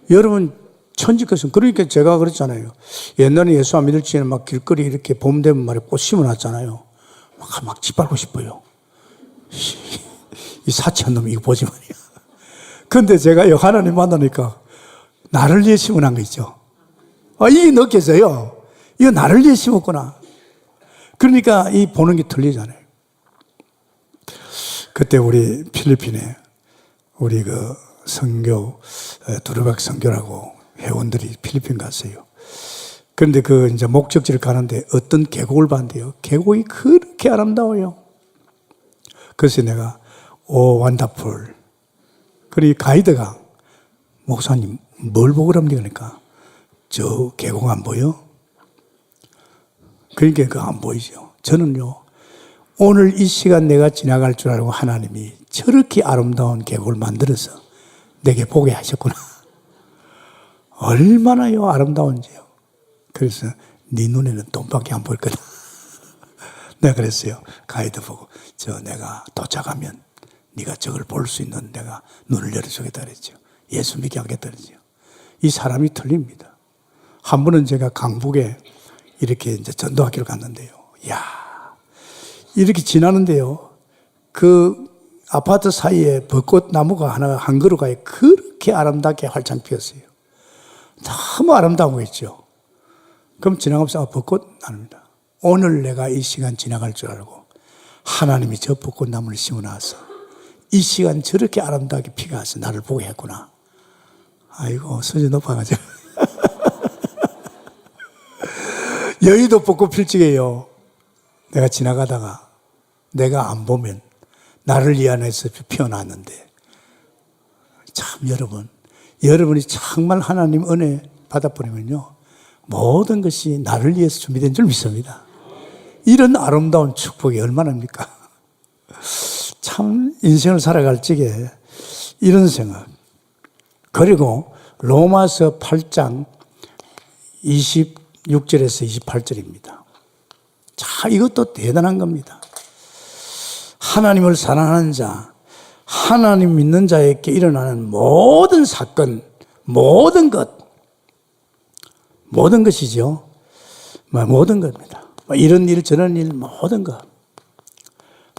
여러분, 천지 것은, 그러니까 제가 그랬잖아요. 옛날에 예수 안 믿을 적에는 막 길거리 이렇게 봄 되면 말에 꽃 심어놨잖아요. 막 짓밟고 싶어요. 이 사치한 놈이 이거 보지 말이야. 근데 제가 하나님 만나니까 나를 위해 심어놓은 거 있죠. 이게 느껴져요. 이거 나를 위해 심었구나. 그러니까 이 보는 게 틀리잖아요. 그때 우리 필리핀에 우리 그 선교, 두루박 선교라고 회원들이 필리핀 갔어요. 그런데 그 이제 목적지를 가는데 어떤 계곡을 봤는데요. 계곡이 그렇게 아름다워요. 그래서 내가 오 원더풀. 그리고 가이드가 목사님 뭘 보고 그럽니까? 그러니까 저 계곡 안 보여? 그러니까 그거 안 보이죠. 저는요, 오늘 이 시간 내가 지나갈 줄 알고 하나님이 저렇게 아름다운 계곡을 만들어서 내게 보게 하셨구나. 얼마나요 아름다운지요. 그래서 네 눈에는 돈밖에 안 보일 거다. 내가 그랬어요. 가이드 보고 내가 도착하면 네가 저걸 볼 수 있는 내가 눈을 열어주겠다 그랬죠. 예수 믿게 하겠다 그랬죠. 이 사람이 틀립니다. 한 번은 제가 강북에 이렇게 이제 전도학교를 갔는데요. 이야, 이렇게 지나는데요. 그 아파트 사이에 벚꽃 나무가 하나 한 그루가에 그렇게 아름답게 활짝 피었어요. 너무 아름다운 거 있죠. 그럼 지나가면서 벚꽃 나옵니다. 오늘 내가 이 시간 지나갈 줄 알고 하나님이 저 벚꽃 나무를 심어놔서 이 시간 저렇게 아름답게 피가 와서 나를 보게 했구나. 아이고, 수준 높아가지고. 여의도 벚꽃 필 적에요. 내가 지나가다가 내가 안 보면 나를 위안해서 피어났는데, 참 여러분이 정말 하나님 은혜 받아버리면요, 모든 것이 나를 위해서 준비된 줄 믿습니다. 이런 아름다운 축복이 얼마나입니까? 참 인생을 살아갈 적에 이런 생각. 그리고 로마서 8장 26절에서 28절입니다. 자, 이것도 대단한 겁니다. 하나님을 사랑하는 자, 하나님 믿는 자에게 일어나는 모든 사건, 모든 것이죠. 모든 겁니다. 이런 일, 저런 일, 모든 것.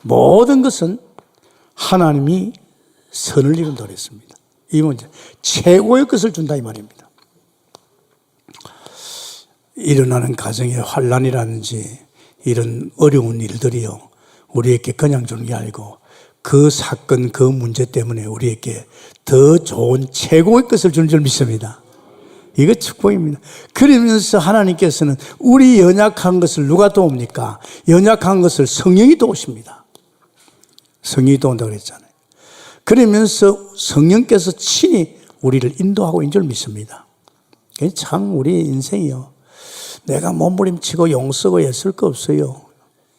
모든 것은 하나님이 선을 이룬다고 했습니다. 이 문제. 최고의 것을 준다 이 말입니다. 일어나는 가정의 환난이라든지 이런 어려운 일들이요, 우리에게 그냥 주는 게 아니고 그 사건, 그 문제 때문에 우리에게 더 좋은 최고의 것을 주는 줄 믿습니다. 이거 축복입니다. 그러면서 하나님께서는 우리 연약한 것을 누가 도웁니까? 연약한 것을 성령이 도우십니다. 성령이 도운다고 그랬잖아요. 그러면서 성령께서 친히 우리를 인도하고 있는 줄 믿습니다. 참 우리 인생이요, 내가 몸부림치고 용서고 애쓸 거 없어요.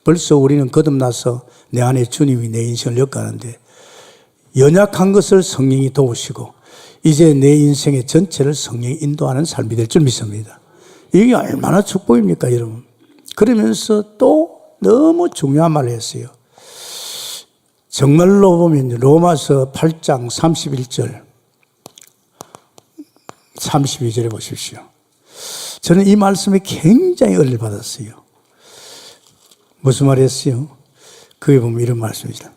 벌써 우리는 거듭나서 내 안에 주님이 내 인생을 엮어가는데 연약한 것을 성령이 도우시고 이제 내 인생의 전체를 성령이 인도하는 삶이 될 줄 믿습니다. 이게 얼마나 축복입니까, 여러분? 그러면서 또 너무 중요한 말을 했어요. 정말로 보면 로마서 8장 31절, 32절에 보십시오. 저는 이 말씀에 굉장히 은혜를 받았어요. 무슨 말이었어요? 거기 보면 이런 말씀이죠.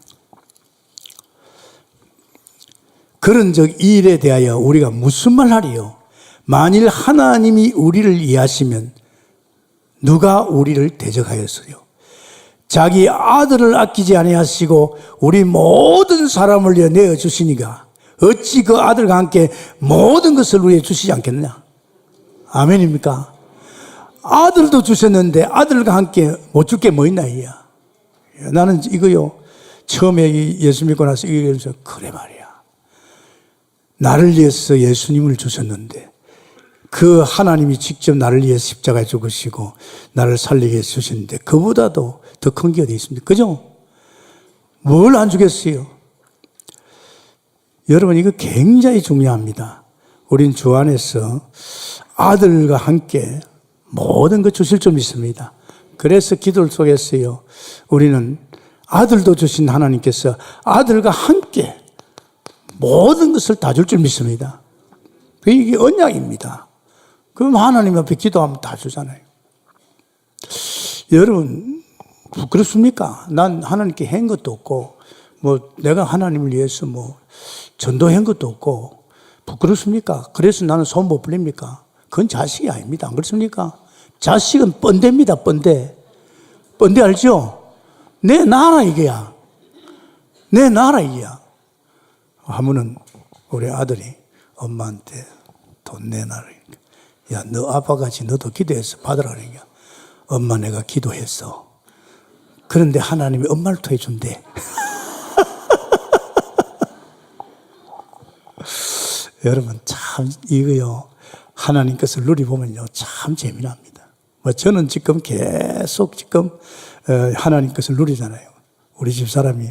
그런즉 이 일에 대하여 우리가 무슨 말하리요? 만일 하나님이 우리를 이해하시면 누가 우리를 대적하였어요? 자기 아들을 아끼지 아니하시고 우리 모든 사람을 위해 내어주시니까 어찌 그 아들과 함께 모든 것을 우리에게 주시지 않겠느냐? 아멘입니까? 아들도 주셨는데 아들과 함께 못 줄 게 뭐 있나 이야. 나는 이거요, 처음에 예수 믿고 나서 이거 얘기해서 그래 말이야. 나를 위해서 예수님을 주셨는데 그 하나님이 직접 나를 위해서 십자가에 죽으시고 나를 살리게 해주셨는데 그보다도 더 큰 게 어디 있습니까? 그죠? 뭘 안 주겠어요? 여러분, 이거 굉장히 중요합니다. 우린 주 안에서 아들과 함께 모든 것 주실 줄 믿습니다. 그래서 기도를 속에서요, 우리는 아들도 주신 하나님께서 아들과 함께 모든 것을 다 줄 줄 믿습니다. 이게 언약입니다. 그럼 하나님 앞에 기도하면 다 주잖아요. 여러분, 부끄럽습니까? 난 하나님께 한 것도 없고, 내가 하나님을 위해서 전도한 것도 없고, 부끄럽습니까? 그래서 나는 손 못 벌립니까? 그건 자식이 아닙니다. 안 그렇습니까? 자식은 뻔대입니다, 뻔대. 뻔대 알죠? 내 나라 이게야. 내 나라 이게야. 하면은 우리 아들이 엄마한테 돈 내놔라. 야, 너 아빠같이 너도 기도해서 받으라. 그러니까 엄마 내가 기도했어. 그런데 하나님이 엄마를 토해준대. 여러분, 참 이거요, 하나님 것을 누리보면요 참 재미납니다. 저는 지금 계속 하나님 것을 누리잖아요. 우리 집 사람이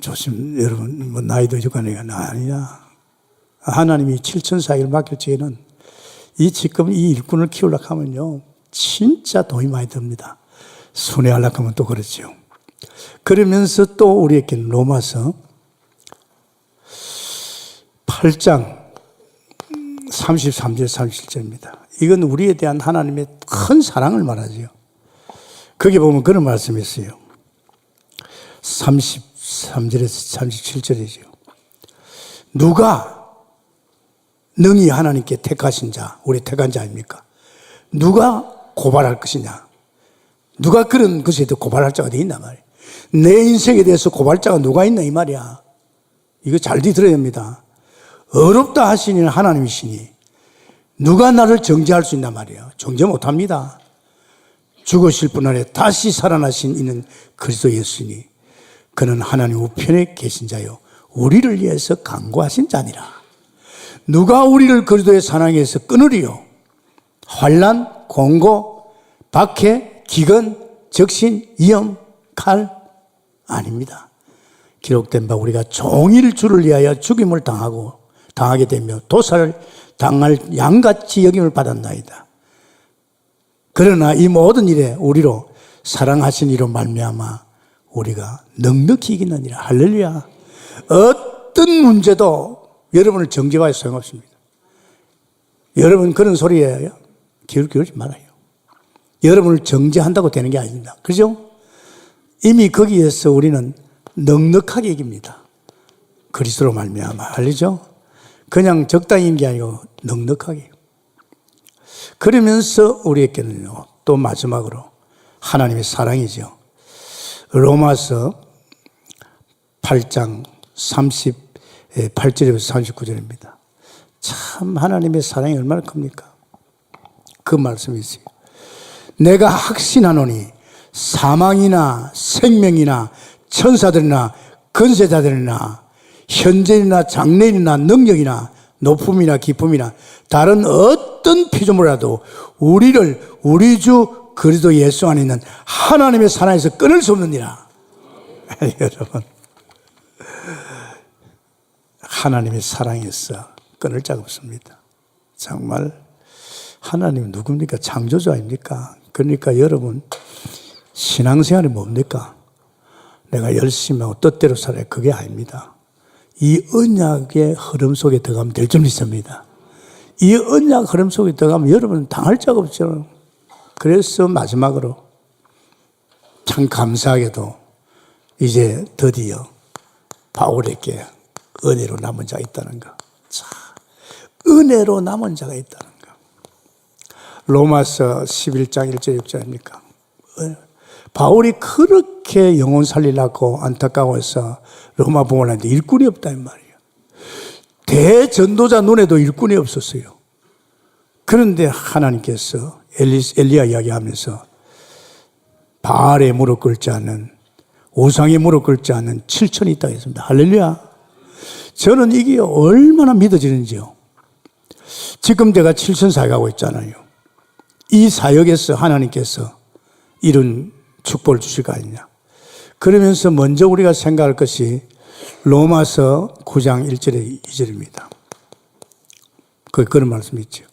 조심, 여러분, 나이도 있고하니까 아니야. 하나님이 7,400을 맡길 적에는 지금 이 일꾼을 키우려고 하면요 진짜 돈이 많이 듭니다. 순회하려고 하면 또 그렇죠. 그러면서 또 우리에게 로마서 8장 33절 37절입니다. 이건 우리에 대한 하나님의 큰 사랑을 말하죠. 거기 보면 그런 말씀이 있어요. 33절에서 37절이죠. 누가 능히 하나님께 택하신 자, 우리 택한 자 아닙니까? 누가 고발할 것이냐? 누가 그런 것에 대해 고발할 자가 어디 있나 말이야. 내 인생에 대해서 고발자가 누가 있나 이 말이야. 이거 잘 들어야 됩니다. 어렵다 하시니 하나님이시니 누가 나를 정죄할 수 있나 말이야. 정죄 못합니다. 죽으실 분 안에 다시 살아나신 이는 그리스도 예수니 그는 하나님 우편에 계신 자요 우리를 위해서 간구하신 자니라. 누가 우리를 그리스도의 사랑에서 끊으리요? 환난, 공고, 박해, 기근, 적신, 위험, 칼 아닙니다. 기록된 바 우리가 종일 주를 위하여 죽임을 당하게 되며 도살을 당할 양같이 여김을 받았나이다. 그러나 이 모든 일에 우리로 사랑하신 이로 말미암아 우리가 넉넉히 이기느니라. 할렐루야. 어떤 문제도 여러분을 정죄하여 소용없습니다. 여러분 그런 소리에 기울지 말아요. 여러분을 정죄한다고 되는 게 아닙니다. 그죠? 이미 거기에서 우리는 넉넉하게 이깁니다. 그리스도로 말미암아. 알죠? 그냥 적당히 이긴 게 아니고 넉넉하게. 그러면서 우리에게는요, 또 마지막으로 하나님의 사랑이죠. 로마서 8장 38절에서 39절입니다. 참 하나님의 사랑이 얼마나 큽니까? 그 말씀이 있어요. 내가 확신하노니 사망이나 생명이나 천사들이나 권세자들이나 현재이나 장래이나 능력이나 높음이나 깊음이나 다른 어떤 피조물이라도 우리를 우리 주 그리스도 예수 안에 있는 하나님의 사랑에서 끊을 수 없느니라. 여러분, 하나님의 사랑에서 끊을 자가 없습니다. 정말 하나님은 누굽니까? 창조주 아닙니까? 그러니까 여러분, 신앙생활이 뭡니까? 내가 열심히 하고 뜻대로 살아야 그게 아닙니다. 이 언약의 흐름 속에 들어가면 될 줄 믿습니다. 이 언약 흐름 속에 들어가면 여러분은 당할 자가 없죠. 그래서 마지막으로 참 감사하게도 이제 드디어 바울에게 은혜로 남은 자가 있다는 거. 자, 은혜로 남은 자가 있다는 거. 로마서 11장 1절 6절입니까? 바울이 그렇게 영혼 살리려고 안타까워서 로마 복음을 하는데 일꾼이 없다 이 말이에요. 대전도자 눈에도 일꾼이 없었어요. 그런데 하나님께서 엘리야 이야기하면서 바알에 무릎 꿇지 않는, 우상에 무릎 꿇지 않는 7천이 있다고 했습니다. 할렐루야. 저는 이게 얼마나 믿어지는지요. 지금 제가 7천 사역하고 있잖아요. 이 사역에서 하나님께서 이런 축복을 주실 거 아니냐. 그러면서 먼저 우리가 생각할 것이 로마서 9장 1절에 2절입니다. 그런 말씀이 있죠.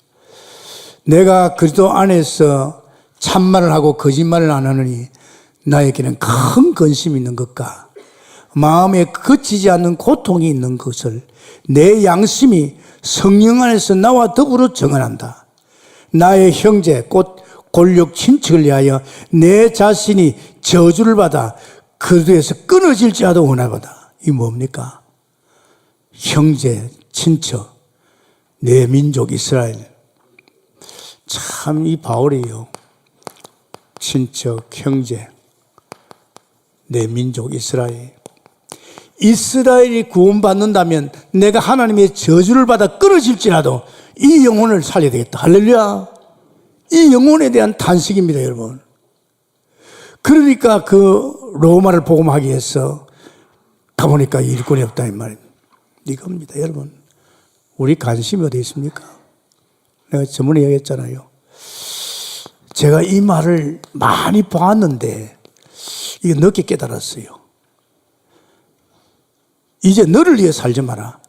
내가 그리스도 안에서 참말을 하고 거짓말을 안 하느니 나에게는 큰 근심이 있는 것과 마음에 그치지 않는 고통이 있는 것을 내 양심이 성령 안에서 나와 더불어 정언한다. 나의 형제 곧 골육 친척을 위하여 내 자신이 저주를 받아 그리스도에서 끊어질지라도 원하거다. 이 뭡니까? 형제, 친척, 내 민족 이스라엘. 참 이 바울이요. 친척, 형제, 내 민족 이스라엘. 이스라엘이 구원받는다면 내가 하나님의 저주를 받아 끊어질지라도 이 영혼을 살려야 되겠다. 할렐루야. 이 영혼에 대한 탄식입니다, 여러분. 그러니까 그 로마를 복음하기 위해서 가보니까 일꾼이 없다 이 말입니다. 이겁니다, 여러분. 우리 관심이 어디 있습니까? 내가 저번에 얘기했잖아요. 제가 이 말을 많이 봤는데 이게 늦게 깨달았어요. 이제 너를 위해 살지 마라.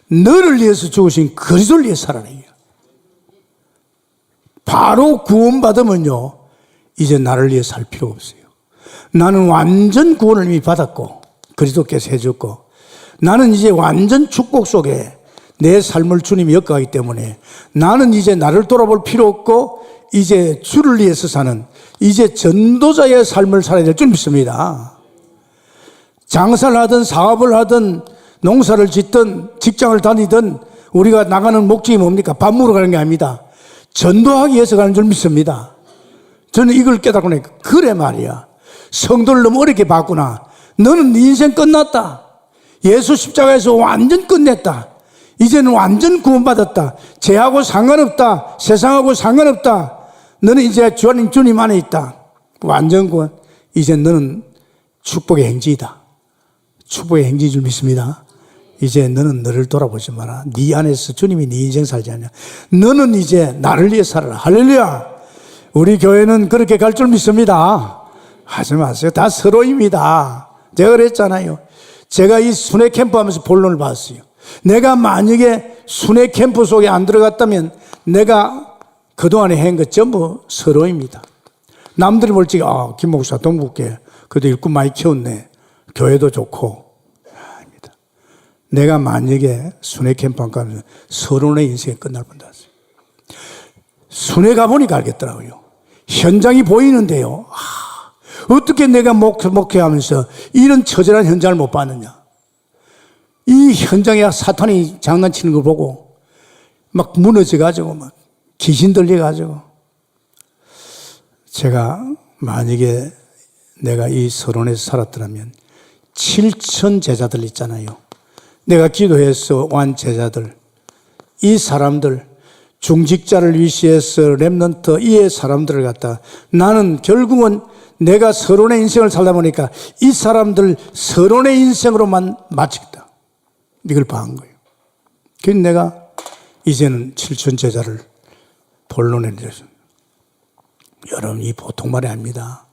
너를 위해서 죽으신 그리스도를 위해 살아라. 바로 구원받으면요, 이제 나를 위해 살 필요가 없어요. 나는 완전 구원을 이미 받았고 그리스도께서 해줬고 나는 이제 완전 축복 속에 내 삶을 주님이 엮어가기 때문에 나는 이제 나를 돌아볼 필요 없고 이제 주를 위해서 사는 이제 전도자의 삶을 살아야 될 줄 믿습니다. 장사를 하든 사업을 하든 농사를 짓든 직장을 다니든 우리가 나가는 목적이 뭡니까? 밥 먹으러 가는 게 아닙니다. 전도하기 위해서 가는 줄 믿습니다. 저는 이걸 깨닫고 나니까 그래 말이야. 성도를 너무 어렵게 봤구나. 너는 네 인생 끝났다. 예수 십자가에서 완전 끝냈다. 이제는 완전 구원받았다. 죄하고 상관없다. 세상하고 상관없다. 너는 이제 주님 안에 있다. 완전 구원. 이제 너는 축복의 행지이다. 축복의 행지인 줄 믿습니다. 이제 너는 너를 돌아보지 마라. 네 안에서 주님이 네 인생 살지 않냐. 너는 이제 나를 위해 살아라. 할렐루야. 우리 교회는 그렇게 갈 줄 믿습니다. 하지 마세요. 다 서로입니다. 제가 그랬잖아요. 제가 이 순회 캠프 하면서 본론을 봤어요. 내가 만약에 순회 캠프 속에 안 들어갔다면 내가 그동안에 한 것 전부 서로입니다. 남들이 볼 적에 김 목사 동국계 그래도 일꾼 많이 키웠네. 교회도 좋고. 아닙니다. 내가 만약에 순회 캠프 안 가면 서론의 인생이 끝날 뻔했어요. 순회 가보니까 알겠더라고요. 현장이 보이는데요. 어떻게 내가 목회하면서 이런 처절한 현장을 못 봤느냐. 이 현장에 사탄이 장난치는 걸 보고 막 무너져가지고 막 귀신 들려가지고 제가 만약에 내가 이 서론에서 살았더라면 7천 제자들 있잖아요. 내가 기도해서 온 제자들, 이 사람들 중직자를 위시해서 렘넌트 이의 사람들을 갖다 나는 결국은 내가 서론의 인생을 살다 보니까 이 사람들 서론의 인생으로만 마치겠다. 이걸 봐한 거예요. 그래서 내가 이제는 7천 제자를 본론에 내렸어요. 여러분, 이 보통 말이 아닙니다.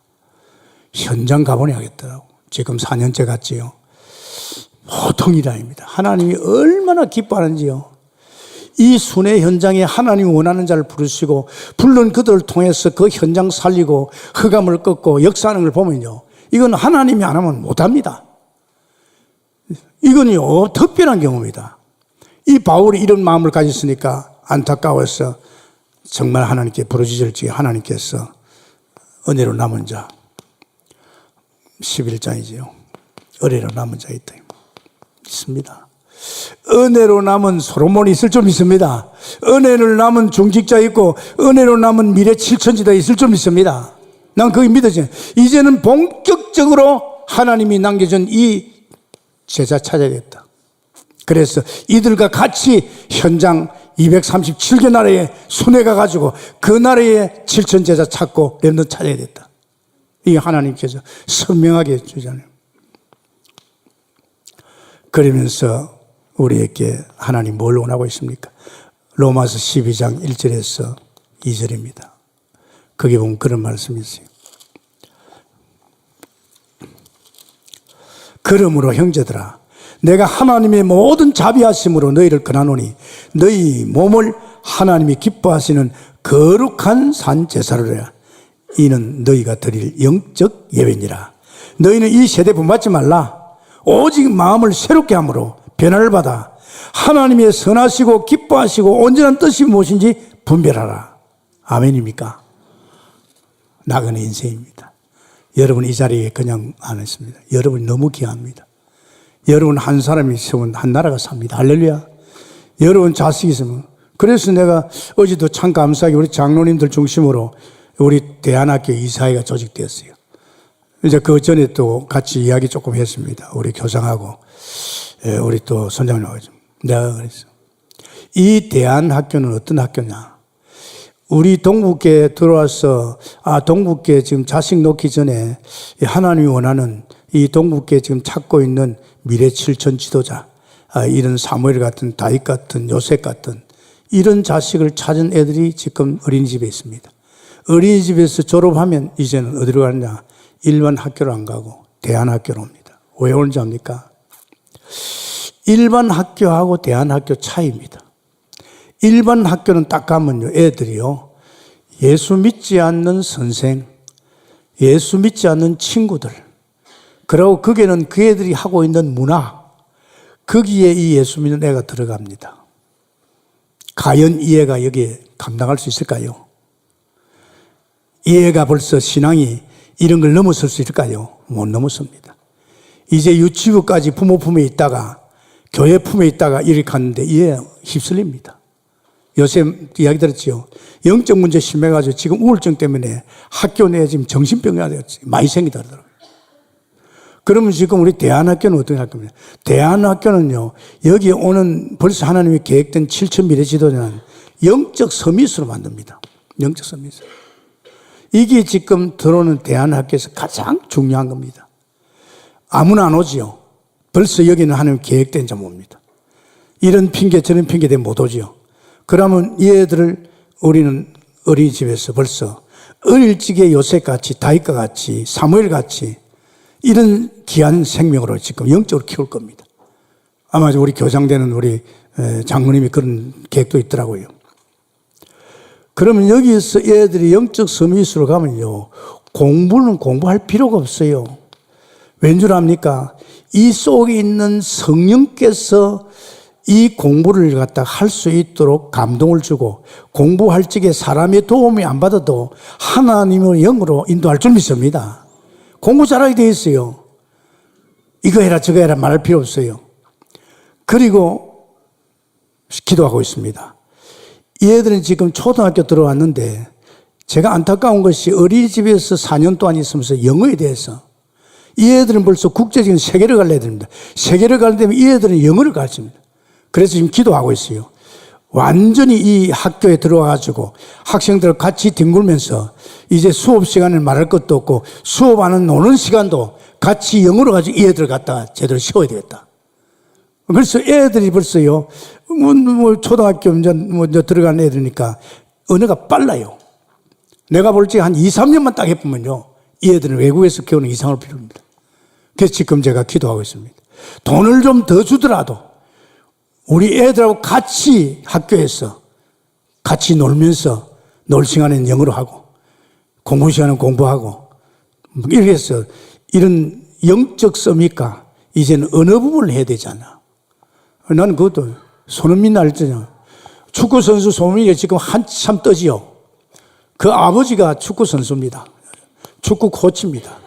현장 가보니 하겠더라고. 지금 4년째 갔지요. 보통 일이 아닙니다. 하나님이 얼마나 기뻐하는지요. 이 순회 현장에 하나님이 원하는 자를 부르시고 부른 그들을 통해서 그 현장 살리고 흑암을 꺾고 역사하는 걸 보면요. 이건 하나님이 안 하면 못합니다. 이건요 특별한 경우입니다. 이 바울이 이런 마음을 가졌으니까 안타까워서 정말 하나님께 부르짖을지 하나님께서 은혜로 남은 자 11장이지요. 은혜로 남은 자 있다. 있습니다. 은혜로 남은 솔로몬이 있을 줄 믿습니다. 은혜를 남은 중직자 있고 은혜로 남은 미래 칠천지대 있을 줄 믿습니다. 난 그게 믿어져요. 이제는 본격적으로 하나님이 남겨준 이 제자 찾아야겠다. 그래서 이들과 같이 현장 237개 나라에 순회가 가지고 그 나라에 7천 제자 찾고 렘넌트 찾아야 됐다. 이게 하나님께서 선명하게 해주잖아요. 그러면서 우리에게 하나님 뭘 원하고 있습니까? 로마서 12장 1절에서 2절입니다. 거기 보면 그런 말씀이 있어요. 그러므로 형제들아 내가 하나님의 모든 자비하심으로 너희를 권하노니 너희 몸을 하나님이 기뻐하시는 거룩한 산 제사를 해라. 이는 너희가 드릴 영적 예배니라. 너희는 이 세대 본받지 말라. 오직 마음을 새롭게 함으로 변화를 받아 하나님의 선하시고 기뻐하시고 온전한 뜻이 무엇인지 분별하라. 아멘입니까? 나그네 인생입니다. 여러분 이 자리에 그냥 안 했습니다. 여러분이 너무 귀합니다. 여러분 한 사람이 있으면 한 나라가 삽니다. 할렐루야. 여러분 자식이 있으면. 그래서 내가 어제도 참 감사하게 우리 장로님들 중심으로 우리 대안학교 이사회가 조직되었어요. 이제 그 전에 또 같이 이야기 조금 했습니다. 우리 교장하고 우리 또 선장님하고. 내가 그랬어. 이 대안학교는 어떤 학교냐. 우리 동국교에 들어와서 동국교에 지금 자식 놓기 전에 하나님이 원하는 이 동국교에 지금 찾고 있는 미래 7천 지도자, 이런 사무엘 같은 다윗 같은 요셉 같은 이런 자식을 찾은 애들이 지금 어린이집에 있습니다. 어린이집에서 졸업하면 이제는 어디로 가느냐. 일반 학교로 안 가고 대안학교로 옵니다. 왜 오는지 압니까? 일반 학교하고 대안학교 차이입니다. 일반 학교는 딱 가면요, 애들이요, 예수 믿지 않는 선생, 예수 믿지 않는 친구들, 그리고 거기에는 그 애들이 하고 있는 문화, 거기에 이 예수 믿는 애가 들어갑니다. 과연 이 애가 여기에 감당할 수 있을까요? 이 애가 벌써 신앙이 이런 걸 넘어설 수 있을까요? 못 넘었습니다. 이제 유치부까지 부모 품에 있다가 교회 품에 있다가 이렇게 갔는데 이에 휩쓸립니다. 요새 이야기 들었지요. 영적 문제 심해가지고 지금 우울증 때문에 학교 내에 지금 정신병이 많이 생기더라고요. 그러면 지금 우리 대안학교는 어떤 학교입니까? 대안학교는요, 여기 오는 벌써 하나님이 계획된 7천 미래 지도자는 영적 서밋으로 만듭니다. 영적 서밋. 이게 지금 들어오는 대안학교에서 가장 중요한 겁니다. 아무나 안 오지요. 벌써 여기는 하나님 계획된 점 옵니다. 이런 핑계 저런 핑계 대면 못 오지요. 그러면 이 애들을 우리는 어린이집에서 벌써 어릴 적에 요셉같이, 다윗과 같이, 사무엘같이 이런 귀한 생명으로 지금 영적으로 키울 겁니다. 아마 우리 교장되는 우리 장로님이 그런 계획도 있더라고요. 그러면 여기서 애들이 영적 서밋으로 가면요, 공부는 공부할 필요가 없어요. 왠줄 압니까? 이 속에 있는 성령께서 이 공부를 갖다 할 수 있도록 감동을 주고, 공부할 적에 사람의 도움이 안 받아도 하나님의 영으로 인도할 줄 믿습니다. 공부 잘하게 돼 있어요. 이거 해라 저거 해라 말할 필요 없어요. 그리고 기도하고 있습니다. 이 애들은 지금 초등학교 들어왔는데, 제가 안타까운 것이 어린이집에서 4년 동안 있으면서 영어에 대해서, 이 애들은 벌써 국제적인 세계를 갈라야 됩니다. 세계를 가려면 이 애들은 영어를 가르칩니다. 그래서 지금 기도하고 있어요. 완전히 이 학교에 들어와가지고 학생들 같이 뒹굴면서 이제 수업 시간에 말할 것도 없고 수업하는 노는 시간도 같이 영어로 가지고 이 애들 갖다가 제대로 쉬어야 되겠다. 그래서 애들이 벌써요, 초등학교 먼저 들어간 애들이니까 언어가 빨라요. 내가 볼 때 한 2, 3년만 딱 해보면요, 이 애들은 외국에서 배우는 이상을 필요합니다. 그래서 지금 제가 기도하고 있습니다. 돈을 좀 더 주더라도 우리 애들하고 같이 학교에서 같이 놀면서 놀 시간에는 영어로 하고 공부 시간은 공부하고 이렇게 해서 이런 영적 서밋과 이제는 어느 부분을 해야 되잖아. 나는 그것도 손흥민 알잖아. 축구선수 손흥민이 지금 한참 떠지요. 그 아버지가 축구선수입니다. 축구 코치입니다.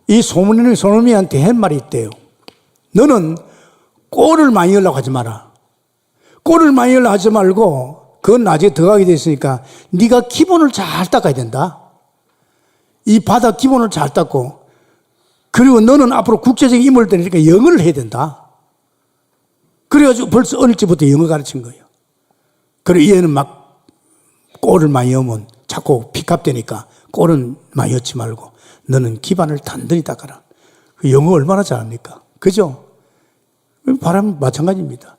이 손흥민한테 한 말이 있대요. 너는 골을 많이 넣으려고 하지 마라. 골을 많이 넣으려고 하지 말고 그건 나중에 들어가게 돼 있으니까 네가 기본을 잘 닦아야 된다. 이 바닥 기본을 잘 닦고, 그리고 너는 앞으로 국제적인 인물이 되니까 영어를 해야 된다. 그래가지고 벌써 어릴 때부터 영어 가르친 거예요. 그리고 얘는 막 골을 많이 넣으면 자꾸 픽업되니까 골은 많이 넣지 말고 너는 기반을 단단히 닦아라. 영어 얼마나 잘합니까? 그죠? 바람 마찬가지입니다.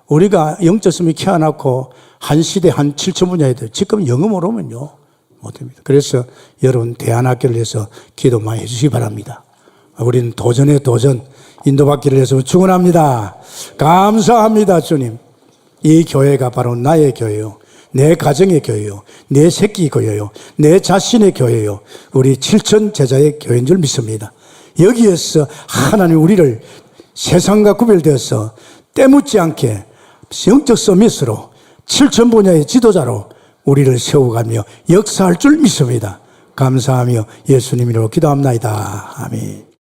우리가 영적 서밋 키워놓고 한 시대 한 7천 분야에도 지금 영어 모르면요 못합니다. 그래서 여러분 대안학교를 위해서 기도 많이 해주시기 바랍니다. 우리는 도전에 도전, 인도받기를 위해서 축원합니다. 감사합니다. 주님, 이 교회가 바로 나의 교회요, 내 가정의 교회요, 내 새끼 교회요, 내 자신의 교회요, 우리 7천 제자의 교회인 줄 믿습니다. 여기에서 하나님 우리를 세상과 구별되어서 때묻지 않게 영적 서밋으로 7천 분야의 지도자로 우리를 세워가며 역사할 줄 믿습니다. 감사하며 예수님 이름으로 기도합나이다. 아멘.